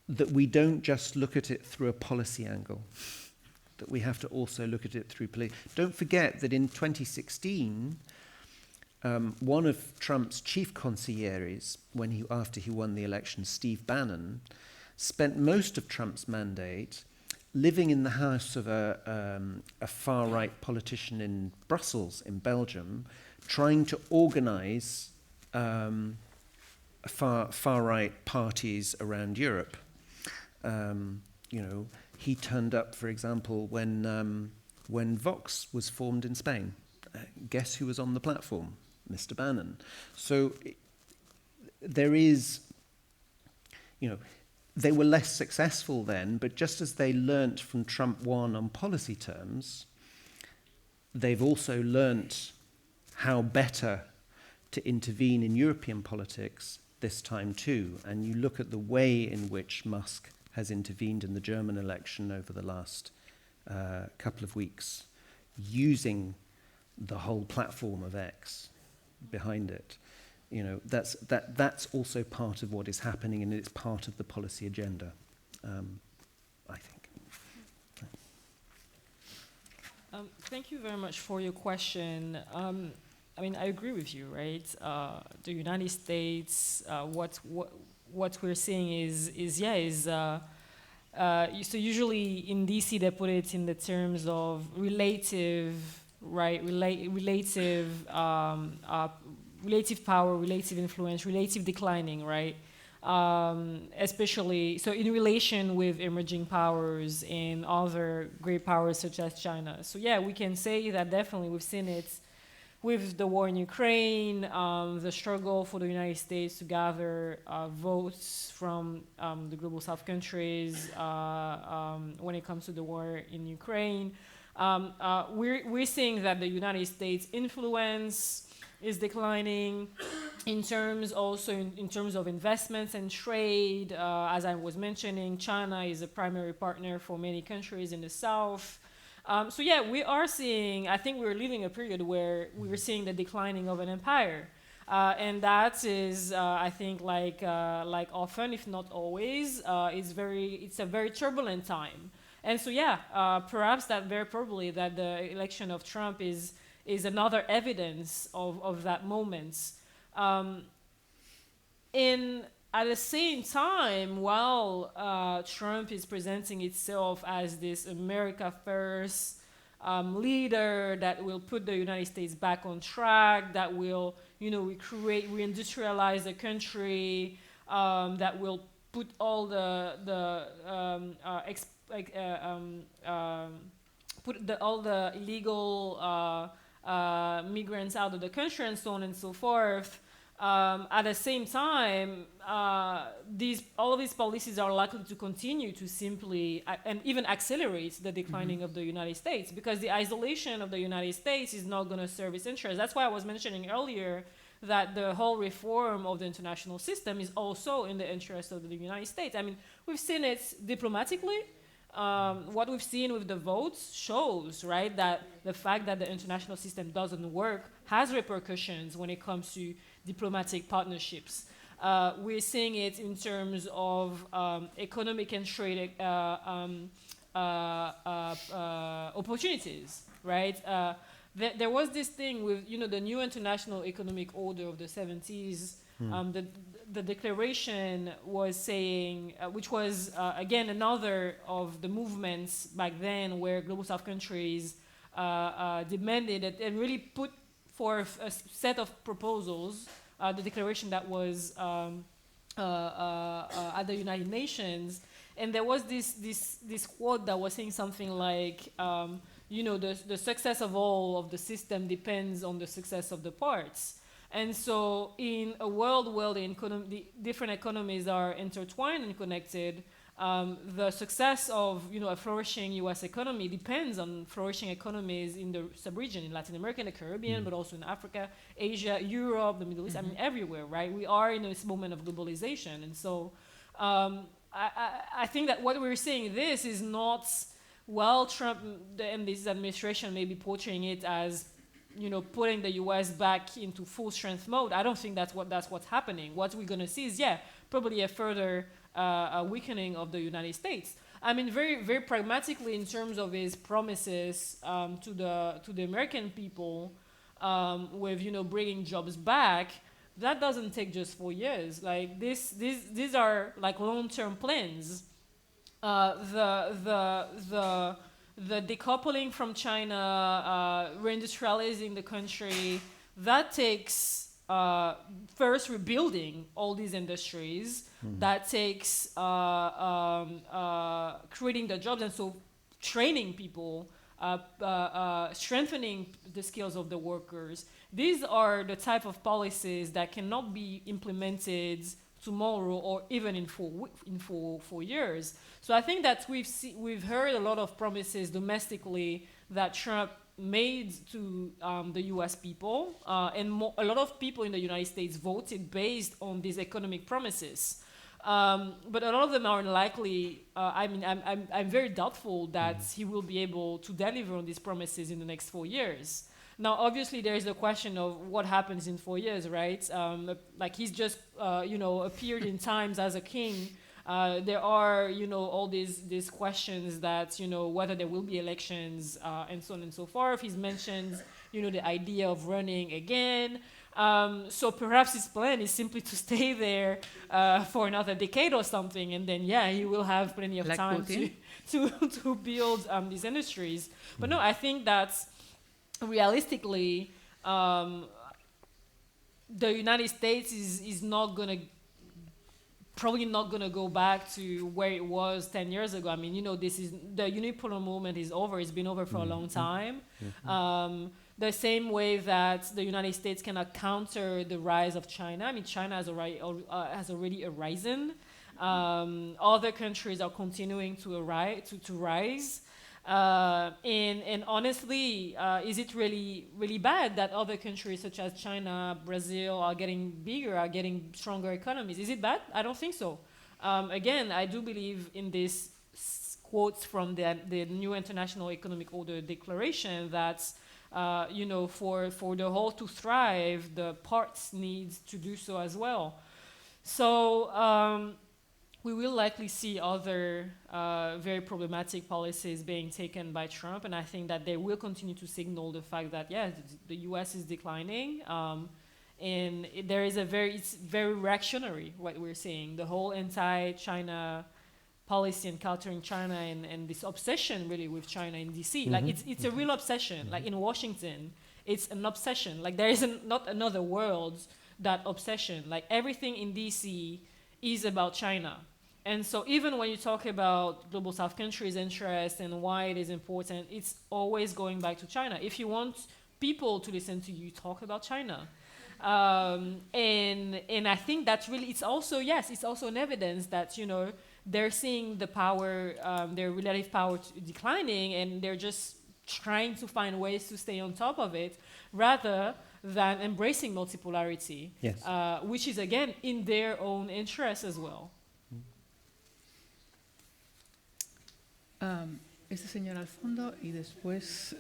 that we don't just look at it through a policy angle, that we have to also look at it through policy. Don't forget that in 2016, one of Trump's chief consiglieres, after he won the election, Steve Bannon, spent most of Trump's mandate living in the house of a far-right politician in Brussels, in Belgium, trying to organize far-right parties around Europe. He turned up, for example, when Vox was formed in Spain. Guess who was on the platform? Mr. Bannon. So there is, they were less successful then, but just as they learnt from Trump 1 on policy terms, they've also learnt how better to intervene in European politics this time too. And you look at the way in which Musk has intervened in the German election over the last couple of weeks, using the whole platform of X behind it. That's also part of what is happening, and it's part of the policy agenda, I think. Thank you very much for your question. I agree with you, right? The United States, what we're seeing is so usually in DC they put it in the terms of relative, right? Relative power, relative influence, relative declining, right? Especially, so in relation with emerging powers and other great powers such as China. So yeah, we can say that definitely we've seen it with the war in Ukraine, the struggle for the United States to gather votes from the global South countries when it comes to the war in Ukraine. We're seeing that the United States influence is declining in terms of investments and trade. As I was mentioning, China is a primary partner for many countries in the South. So yeah, we are seeing, I think we're living a period where we're seeing the declining of an empire. And that is, I think, like often, if not always, it's a very turbulent time. And so yeah, perhaps that very probably that the election of Trump is another evidence of that moment. At the same time, while Trump is presenting itself as this America First leader that will put the United States back on track, that will, reindustrialize the country, that will put all all the illegal migrants out of the country and so on and so forth. At the same time, all of these policies are likely to continue to simply and even accelerate the declining of the United States, because the isolation of the United States is not going to serve its interests. That's why I was mentioning earlier that the whole reform of the international system is also in the interest of the United States. I mean, we've seen it diplomatically. What we've seen with the votes shows, right, that the fact that the international system doesn't work has repercussions when it comes to diplomatic partnerships. We're seeing it in terms of economic and trade opportunities, right? There was this thing with, the new international economic order of the 70s. The declaration was saying, which was, again, another of the movements back then where Global South countries demanded it and really put forth a set of proposals, the declaration that was at the United Nations. And there was this quote that was saying something like, the success of all of the system depends on the success of the parts. And so in a world where the different economies are intertwined and connected, the success of a flourishing U.S. economy depends on flourishing economies in the sub-region, in Latin America and the Caribbean, but also in Africa, Asia, Europe, the Middle East, I mean everywhere, right? We are in this moment of globalization. And so I think that what we're seeing this is not, Trump and this administration may be portraying it as putting the U.S. back into full strength mode. I don't think that's what's happening. What we're going to see is, probably a further weakening of the United States. I mean, very, very pragmatically in terms of his promises to the American people, with bringing jobs back. That doesn't take just 4 years. Like these are like long-term plans. The decoupling from China, reindustrializing the country, that takes first rebuilding all these industries. That takes creating the jobs, and so training people, strengthening the skills of the workers. These are the type of policies that cannot be implemented tomorrow or even in 4 years. So I think that we've heard a lot of promises domestically that Trump made to the U.S. people, and a lot of people in the United States voted based on these economic promises. But a lot of them are unlikely. I'm very doubtful that he will be able to deliver on these promises in the next 4 years. Now, obviously, there is the question of what happens in 4 years, right? Like he's just, appeared in times as a king. There are, all these questions that, whether there will be elections and so on and so forth. He's mentioned, the idea of running again. So perhaps his plan is simply to stay there for another decade or something, and then he will have plenty of time to build these industries. But no, I think that realistically, the United States is probably not gonna go back to where it was 10 years ago. I mean, this is the unipolar movement is over. It's been over for a long time. The same way that the United States cannot counter the rise of China. I mean, China has already arisen. Other countries are continuing to rise. And honestly, is it really, really bad that other countries such as China, Brazil are getting bigger, are getting stronger economies? Is it bad? I don't think so. Again, I do believe in this quotes from the new International Economic Order Declaration that for the whole to thrive, the parts need to do so as well. So we will likely see other very problematic policies being taken by Trump, and I think that they will continue to signal the fact that the U.S. is declining, and it's very reactionary what we're seeing. The whole anti-China policy and countering China and this obsession really with China in D.C. Like it's a real obsession. Like in Washington, it's an obsession. Like there is not another world that obsession. Like everything in D.C. is about China. And so even when you talk about Global South countries' interest and why it is important, it's always going back to China. If you want people to listen to you talk about China. And I think that's really, it's also an evidence that, they're seeing the power, their relative power declining, and they're just trying to find ways to stay on top of it rather than embracing multipolarity, Yes. which is, again, in their own interest as well. Este señor al fondo y después...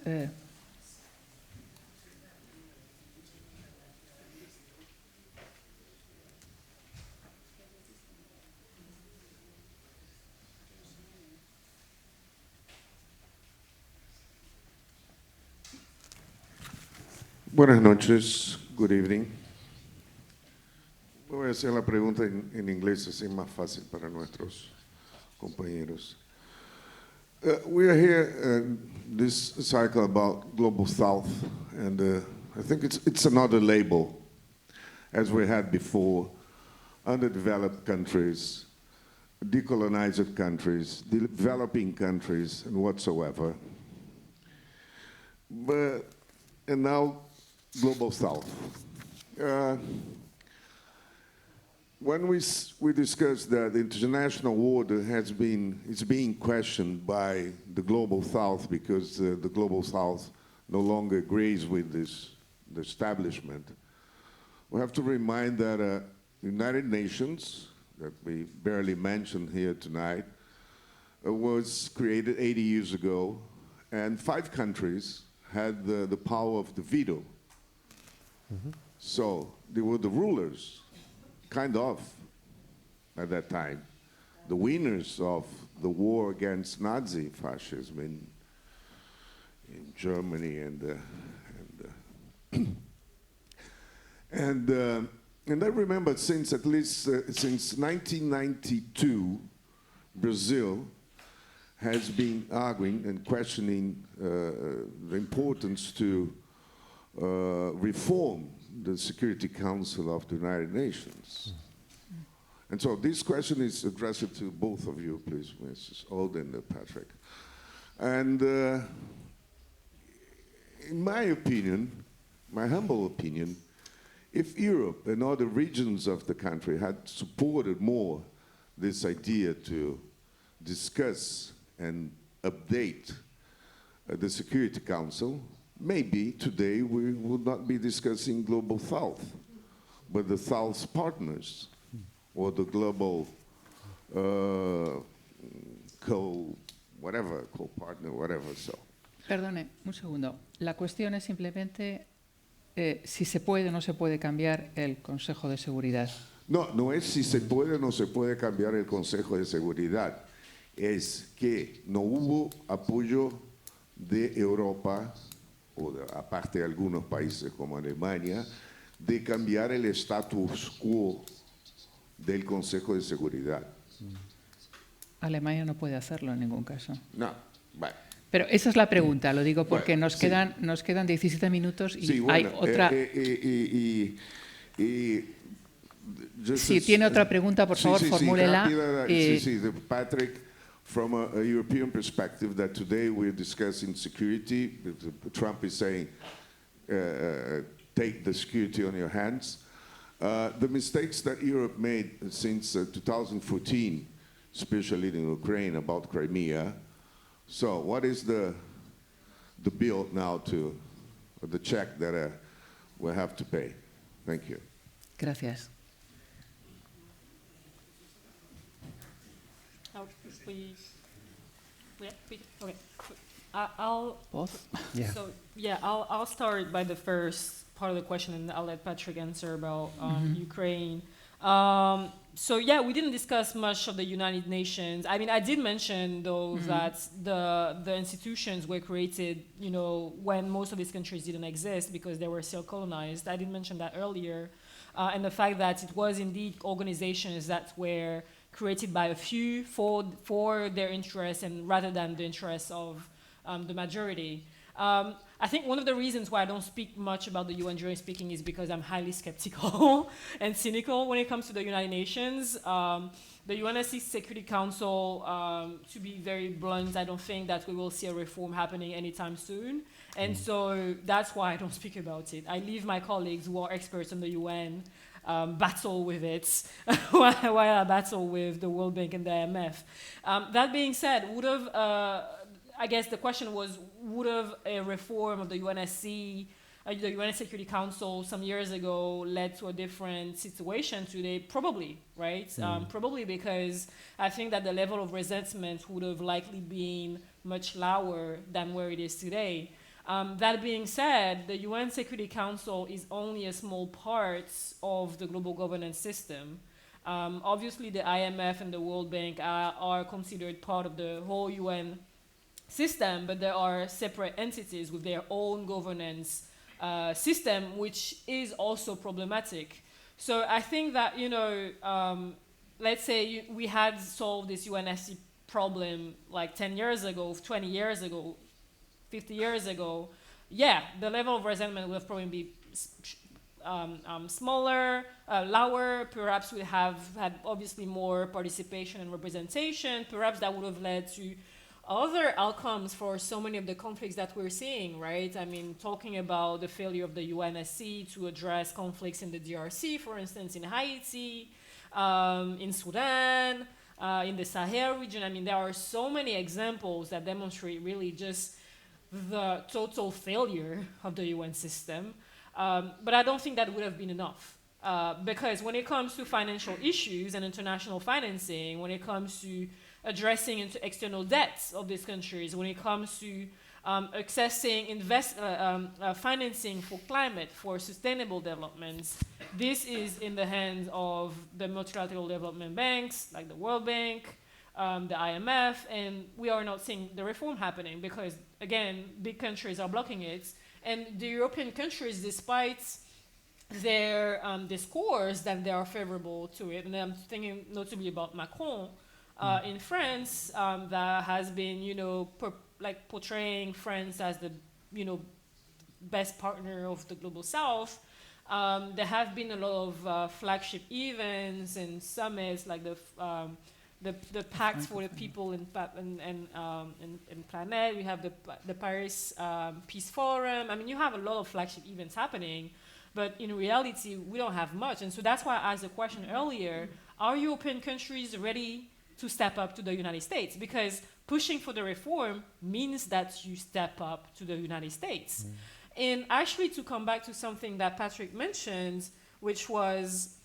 Buenas noches, good evening. Voy a hacer la pregunta en inglés, así es más fácil para nuestros compañeros. We are here this cycle about Global South, and I think it's another label, as we had before, underdeveloped countries, decolonized countries, developing countries, and whatsoever. And now, Global South. When we discussed that the international order is being questioned by the Global South because the Global South no longer agrees with the establishment, we have to remind that the United Nations, that we barely mentioned here tonight, was created 80 years ago, and 5 countries had the power of the veto. Mm-hmm. So they were the rulers, kind of, at that time. The winners of the war against Nazi fascism in Germany and I remember since 1992, Brazil has been arguing and questioning the importance to reform the Security Council of the United Nations. And so this question is addressed to both of you, please, Mrs. Alden and Patrick. And in my opinion, my humble opinion, if Europe and other regions of the country had supported more this idea to discuss and update the Security Council, maybe today we would not be discussing Global South, but the South's partners, or the global co-partner, whatever. So. Perdone, un segundo. La cuestión es simplemente si se puede o no se puede cambiar el Consejo de Seguridad. No es si se puede o no se puede cambiar el Consejo de Seguridad. Es que no hubo apoyo de Europa, o aparte de algunos países como Alemania, de cambiar el status quo del Consejo de Seguridad. Alemania no puede hacerlo en ningún caso. No, vale. Pero esa es la pregunta, lo digo porque bueno, nos quedan 17 minutos y sí, bueno, hay otra... Si tiene otra pregunta, por favor, formúlela. Sí, Patrick, from a European perspective, that today we're discussing security. Trump is saying, take the security on your hands. The mistakes that Europe made since 2014, especially in Ukraine, about Crimea. So what is the bill now the check that we'll have to pay? Thank you. Gracias. Okay. I'll Both? Yeah. So I'll start by the first part of the question, and I'll let Patrick answer about Ukraine. So we didn't discuss much of the United Nations. I mean, I did mention though that the institutions were created, when most of these countries didn't exist because they were still colonized. I did mention that earlier, and the fact that it was indeed organizations that were created by a few for their interests and rather than the interests of the majority. I think one of the reasons why I don't speak much about the UN during speaking is because I'm highly skeptical and cynical when it comes to the United Nations. The UNSC Security Council, to be very blunt, I don't think that we will see a reform happening anytime soon. And so that's why I don't speak about it. I leave my colleagues who are experts in the UN battle with it while I battle with the World Bank and the IMF. That being said, I guess the question was, would have a reform of the UNSC, the UN Security Council some years ago led to a different situation today? Probably, right? Probably because I think that the level of resentment would have likely been much lower than where it is today. That being said, the UN Security Council is only a small part of the global governance system. Obviously, the IMF and the World Bank are considered part of the whole UN system, but there are separate entities with their own governance system, which is also problematic. So I think that, let's say we had solved this UNSC problem like 10 years ago, 20 years ago, 50 years ago, yeah, the level of resentment would have probably be smaller, lower. Perhaps we have had obviously more participation and representation. Perhaps that would have led to other outcomes for so many of the conflicts that we're seeing, right? I mean, talking about the failure of the UNSC to address conflicts in the DRC, for instance, in Haiti, in Sudan, in the Sahel region. I mean, there are so many examples that demonstrate really just the total failure of the UN system. But I don't think that would have been enough. Because when it comes to financial issues and international financing, when it comes to addressing external debts of these countries, when it comes to accessing financing for climate, for sustainable developments, this is in the hands of the multilateral development banks, like the World Bank, the IMF, and we are not seeing the reform happening because, again, big countries are blocking it. And the European countries, despite their discourse that they are favorable to it, and I'm thinking notably about Macron in France, that has been, portraying France as the, best partner of the global South. There have been a lot of flagship events and summits, like the Pact for the People in Planet. We have the Paris Peace Forum. I mean, you have a lot of flagship events happening, but in reality, we don't have much. And so that's why I asked the question earlier, are European countries ready to step up to the United States? Because pushing for the reform means that you step up to the United States. And actually, to come back to something that Patrick mentioned, which was,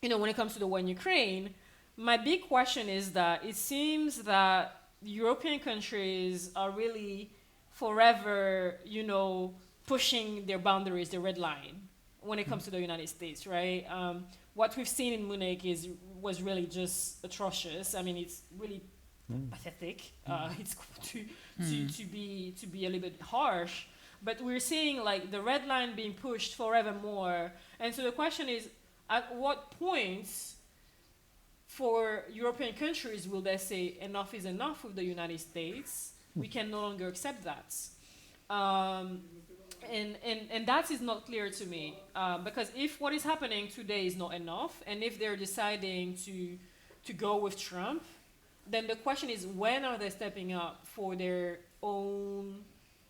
when it comes to the war in Ukraine, my big question is that it seems that European countries are really forever, pushing their boundaries, the red line, when it comes to the United States, right? What we've seen in Munich was really just atrocious. I mean, it's really pathetic. It's to be a little bit harsh, but we're seeing like the red line being pushed forevermore. And so the question is, at what point for European countries will they say enough is enough with the United States? We can no longer accept that. And that is not clear to me, because if what is happening today is not enough, and if they're deciding to go with Trump, then the question is, when are they stepping up for their own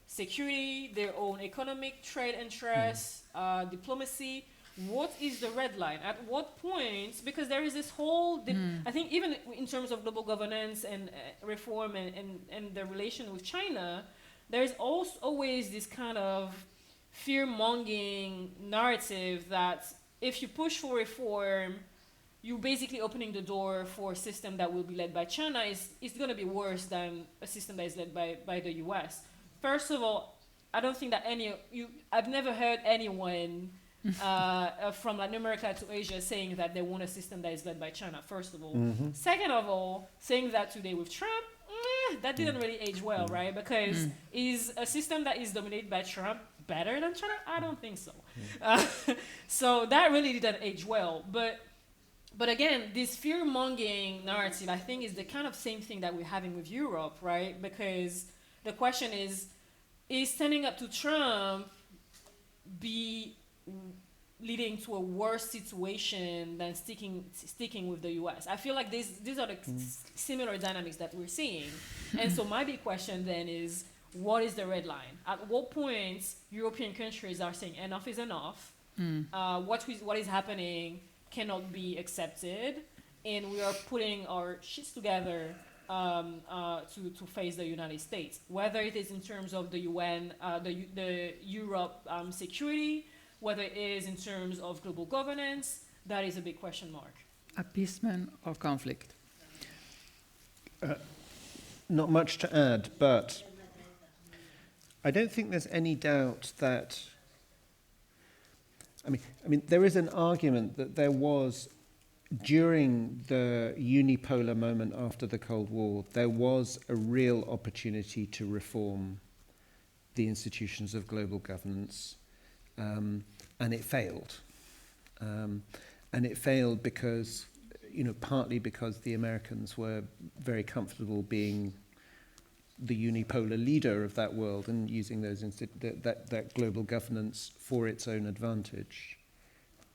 security, their own economic trade interests, diplomacy? What is the red line? At what point? Because there is this whole, I think even in terms of global governance and reform and the relation with China, there is also always this kind of fear-mongering narrative that if you push for reform, you're basically opening the door for a system that will be led by China. It's going to be worse than a system that is led by the US. First of all, I don't think that I've never heard anyone from Latin America to Asia saying that they want a system that is led by China, first of all. Second of all, saying that today with Trump, that didn't really age well, right? Because is a system that is dominated by Trump better than China? I don't think so. So that really didn't age well. But again, this fear-mongering narrative, I think, is the kind of same thing that we're having with Europe, right? Because the question is, is standing up to Trump be leading to a worse situation than sticking with the U.S.? I feel like these are the similar dynamics that we're seeing. And so my big question then is, what is the red line? At what point European countries are saying enough is enough, what is happening cannot be accepted, and we are putting our shits together to face the United States, whether it is in terms of the UN, the Europe security, whether it is in terms of global governance. That is a big question mark. Appeasement or conflict? Not much to add, but I don't think there's any doubt that, I mean, there is an argument that there was, during the unipolar moment after the Cold War, there was a real opportunity to reform the institutions of global governance, and it failed. And it failed because, partly because the Americans were very comfortable being the unipolar leader of that world and using those that global governance for its own advantage.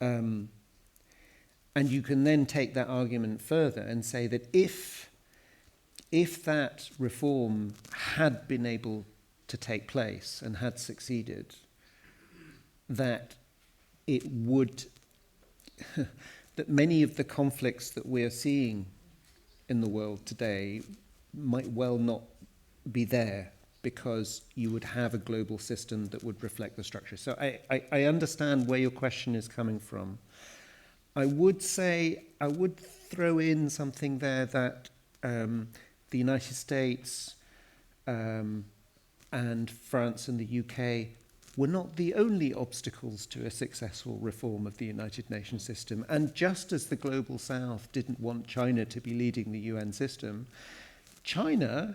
And you can then take that argument further and say that if that reform had been able to take place and had succeeded, that it would that many of the conflicts that we're seeing in the world today might well not be there, because you would have a global system that would reflect the structure. So I understand where your question is coming from. I would throw in something there that the United States and France and the UK were not the only obstacles to a successful reform of the United Nations system. And just as the Global South didn't want China to be leading the UN system, China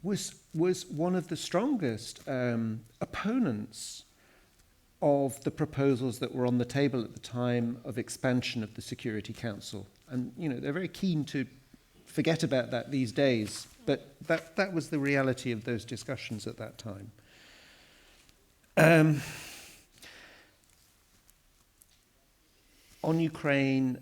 was one of the strongest opponents of the proposals that were on the table at the time of expansion of the Security Council. And, they're very keen to forget about that these days, but that was the reality of those discussions at that time. On Ukraine,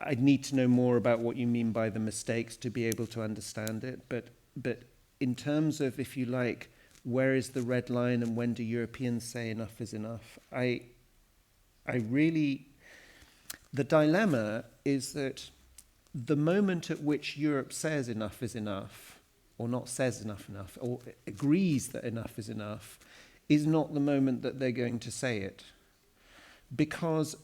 I'd need to know more about what you mean by the mistakes to be able to understand it. But in terms of, if you like, where is the red line and when do Europeans say enough is enough? I really, the dilemma is that the moment at which Europe says enough is enough, or not says enough, or agrees that enough is enough, is not the moment that they're going to say it. Because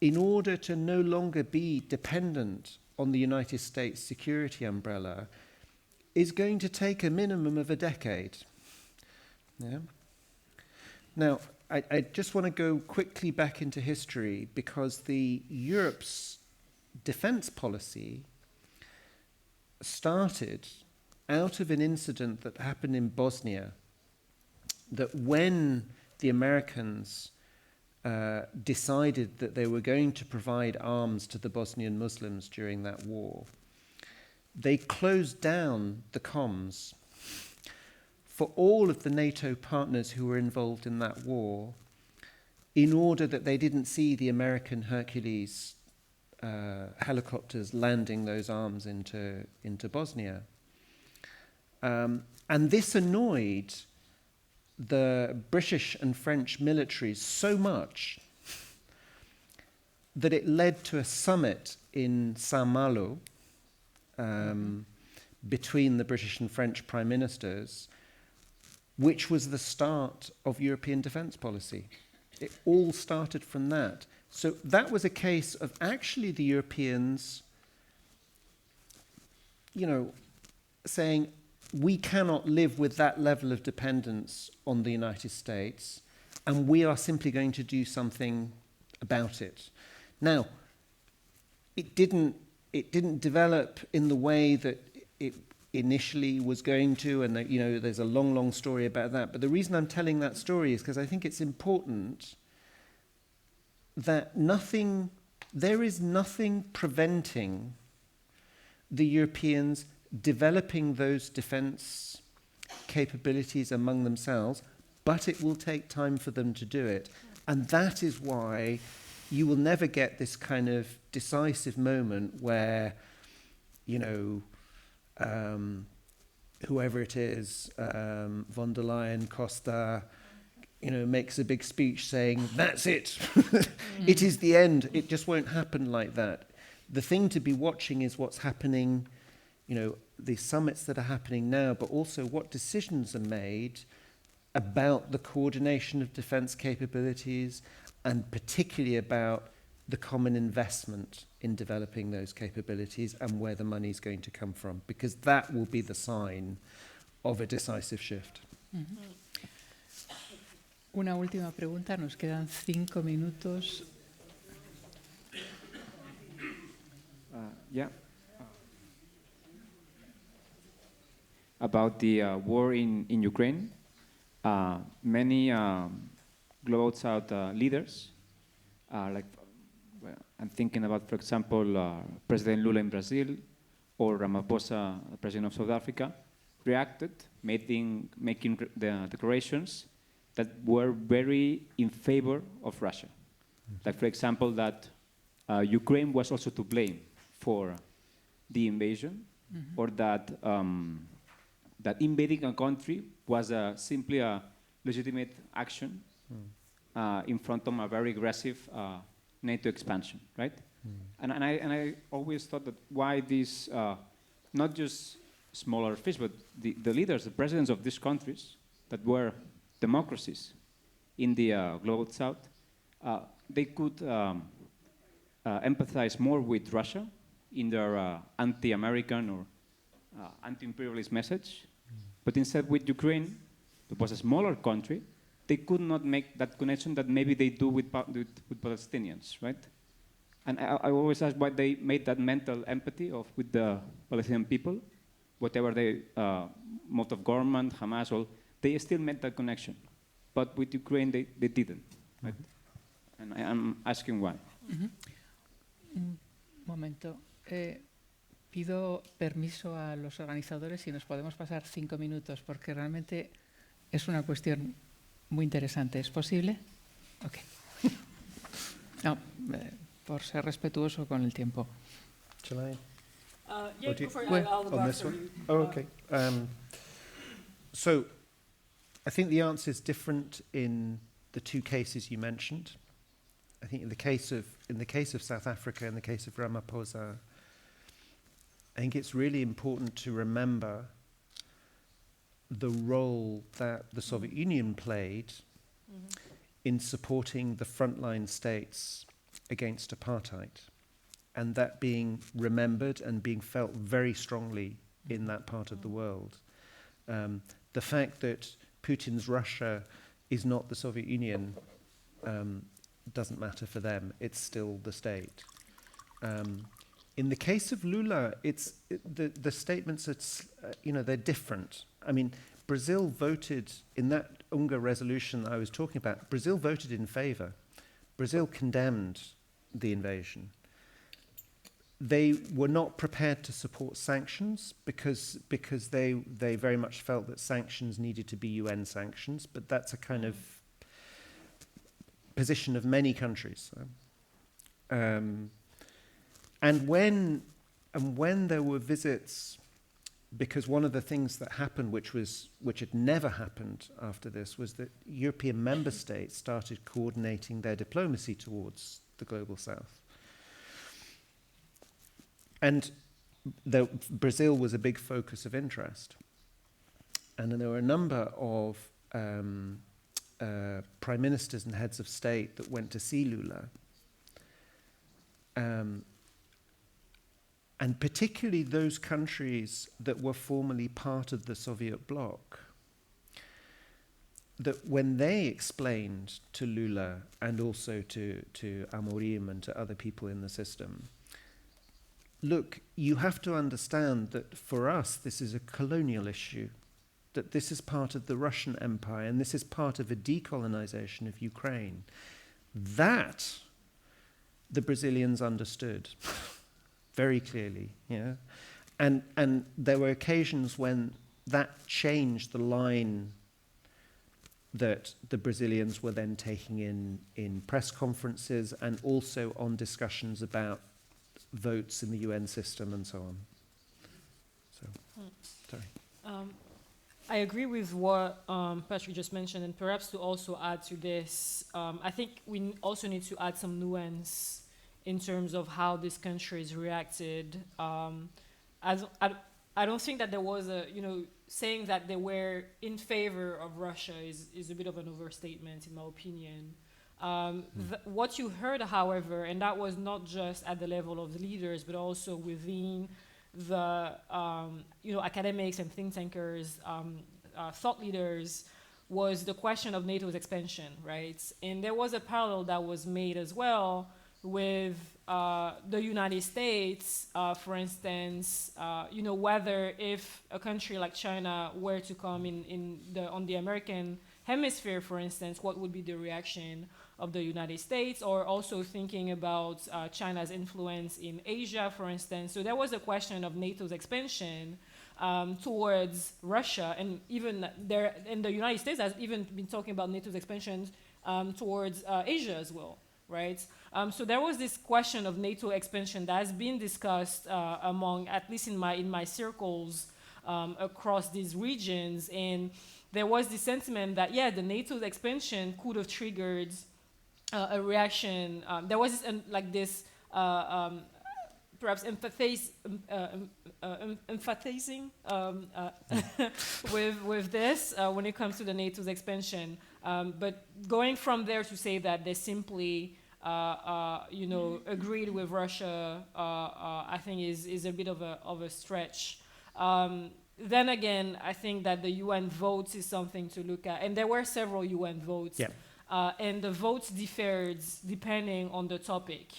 in order to no longer be dependent on the United States security umbrella, is going to take a minimum of a decade. Yeah. Now, I just want to go quickly back into history, because Europe's defense policy started out of an incident that happened in Bosnia, that when the Americans decided that they were going to provide arms to the Bosnian Muslims during that war, they closed down the comms for all of the NATO partners who were involved in that war, in order that they didn't see the American Hercules helicopters landing those arms into Bosnia. And this annoyed the British and French militaries so much that it led to a summit in Saint Malo between the British and French prime ministers, which was the start of European defense policy. It all started from that. So that was a case of actually the Europeans, saying, we cannot live with that level of dependence on the United States, and we are simply going to do something about it. Now, it didn't develop in the way that it initially was going to, and there's a long story about that. But the reason I'm telling that story is because I think it's important that there is nothing preventing the Europeans developing those defense capabilities among themselves, but it will take time for them to do it. And that is why you will never get this kind of decisive moment where, you know, whoever it is, von der Leyen, Costa, you know, makes a big speech saying, that's it, it is the end. It just won't happen like that. The thing to be watching is what's happening, you know, the summits that are happening now, but also what decisions are made about the coordination of defense capabilities, and particularly about the common investment in developing those capabilities and where the money is going to come from, because that will be the sign of a decisive shift. Una última pregunta, nos quedan 5 minutos. About the war in Ukraine, many Global South leaders, I'm thinking about, for example, President Lula in Brazil or Ramaphosa, President of South Africa, reacted, making the declarations that were very in favor of Russia. Like, for example, that Ukraine was also to blame for the invasion, or that that invading a country was simply a legitimate action in front of a very aggressive NATO expansion, right? And I always thought that why these, not just smaller fish, but the leaders, the presidents of these countries that were democracies in the Global South, they could empathize more with Russia in their anti-American or anti-imperialist message. But instead with Ukraine, it was a smaller country, they could not make that connection that maybe they do with Palestinians, right? And I always ask why they made that mental empathy with the Palestinian people, whatever they, mode of government, Hamas, all, they still made that connection. But with Ukraine, they didn't, right? And I'm asking why. Un momento. Pido permiso a los organizadores si nos podemos pasar 5 minutos, porque realmente es una cuestión muy interesante. ¿Es posible? Ok. No, por ser respetuoso con el tiempo. Shall I? Yeah, do you- go for it. Well, I'll on back this for one? you. Oh, okay. So I think the answer is different in the two cases you mentioned. I think in the case of South Africa, in the case of Ramaphosa, I think it's really important to remember the role that the Soviet Union played in supporting the frontline states against apartheid, and that being remembered and being felt very strongly in that part of the world. The fact that Putin's Russia is not the Soviet Union doesn't matter for them. It's still the state. In the case of Lula, the statements they're different. I mean, Brazil voted in that UNGA resolution that I was talking about. Brazil voted in favor. Brazil condemned the invasion. They were not prepared to support sanctions because they very much felt that sanctions needed to be UN sanctions, but that's a kind of position of many countries. And when there were visits, because one of the things that happened, which had never happened after this, was that European member states started coordinating their diplomacy towards the Global South. And Brazil was a big focus of interest. And then there were a number of prime ministers and heads of state that went to see Lula. And particularly those countries that were formerly part of the Soviet bloc, that when they explained to Lula and also to Amorim and to other people in the system, look, you have to understand that for us this is a colonial issue, that this is part of the Russian Empire and this is part of a decolonization of Ukraine. That the Brazilians understood very clearly, yeah. And there were occasions when that changed the line that the Brazilians were then taking in press conferences and also on discussions about votes in the UN system and so on. So, sorry. I agree with what Patrick just mentioned, and perhaps to also add to this, I think we also need to add some nuance in terms of how this country has reacted. I don't think that there was a, saying that they were in favor of Russia is a bit of an overstatement, in my opinion. What you heard, however, and that was not just at the level of the leaders, but also within the academics and think tankers, thought leaders, was the question of NATO's expansion, right? And there was a parallel that was made as well with the United States, for instance, whether if a country like China were to come on the American hemisphere, for instance, what would be the reaction of the United States, or also thinking about China's influence in Asia, for instance. So there was a question of NATO's expansion towards Russia, and even there, in the United States has even been talking about NATO's expansion towards Asia as well, right? So there was this question of NATO expansion that has been discussed among, at least in my circles across these regions, and there was this sentiment that, yeah, the NATO's expansion could have triggered a reaction. There was this, perhaps emphasizing with this when it comes to the NATO's expansion. But going from there to say that they simply agreed with Russia, I think is a bit of a stretch. Then again, I think that the UN votes is something to look at, and there were several UN votes, and the votes differed depending on the topic.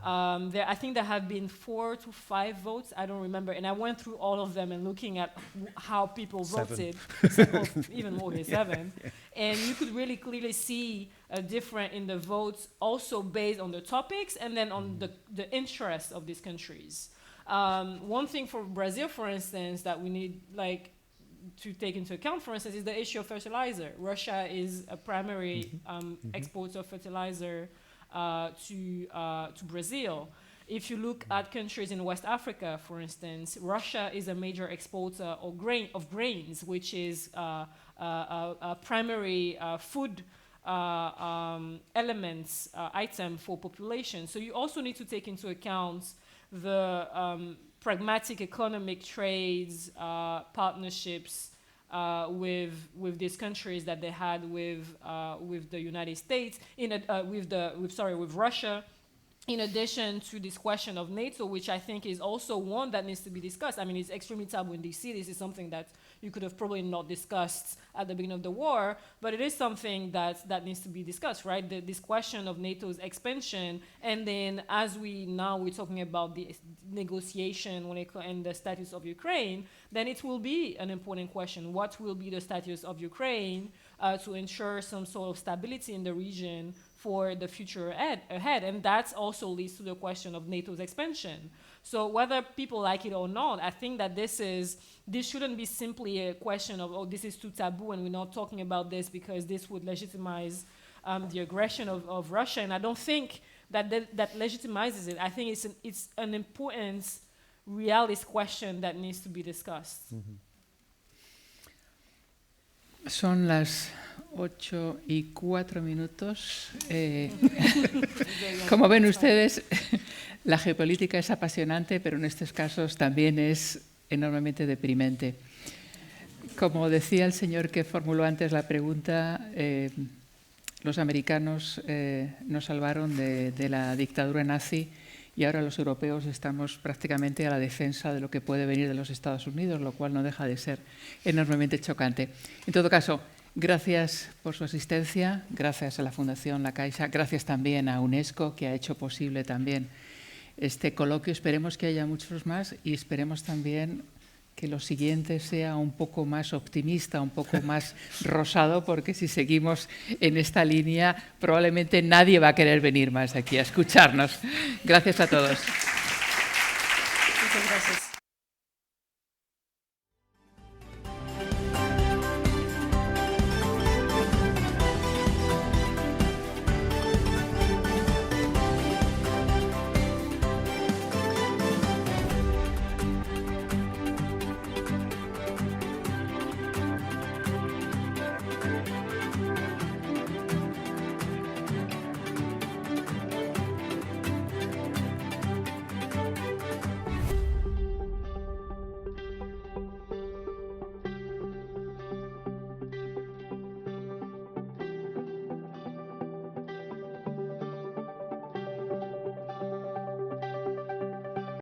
I think there have been 4 to 5 votes, I don't remember, and I went through all of them and looking at how people voted, even more than 7, and you could really clearly see a difference in the votes, also based on the topics and then on the interests of these countries. One thing for Brazil, for instance, that we need to take into account, for instance, is the issue of fertilizer. Russia is a primary exporter of fertilizer to Brazil. If you look at countries in West Africa, for instance, Russia is a major exporter of grains, which is a primary food elements item for population. So you also need to take into account the pragmatic economic trades partnerships with these countries that they had with the United States, with Russia, in addition to this question of NATO, which I think is also one that needs to be discussed. I mean, it's extremely taboo in DC. This is something that you could have probably not discussed at the beginning of the war, but it is something that needs to be discussed, right? This question of NATO's expansion, and then as we're talking about the negotiation and the status of Ukraine, then it will be an important question. What will be the status of Ukraine to ensure some sort of stability in the region for the future ahead? And that also leads to the question of NATO's expansion. So whether people like it or not, I think that this shouldn't be simply a question of, oh, this is too taboo and we're not talking about this because this would legitimize the aggression of Russia. And I don't think that legitimizes it. I think it's an important realist question that needs to be discussed. Son las 8:04. Como ven ustedes, la geopolítica es apasionante, pero en estos casos también es enormemente deprimente. Como decía el señor que formuló antes la pregunta, los americanos nos salvaron de la dictadura nazi y ahora los europeos estamos prácticamente a la defensa de lo que puede venir de los Estados Unidos, lo cual no deja de ser enormemente chocante. En todo caso, gracias por su asistencia, gracias a la Fundación La Caixa, gracias también a UNESCO, que ha hecho posible también este coloquio. Esperemos que haya muchos más y esperemos también que lo siguiente sea un poco más optimista, un poco más rosado, porque si seguimos en esta línea probablemente nadie va a querer venir más aquí a escucharnos. Gracias a todos. Muchas gracias.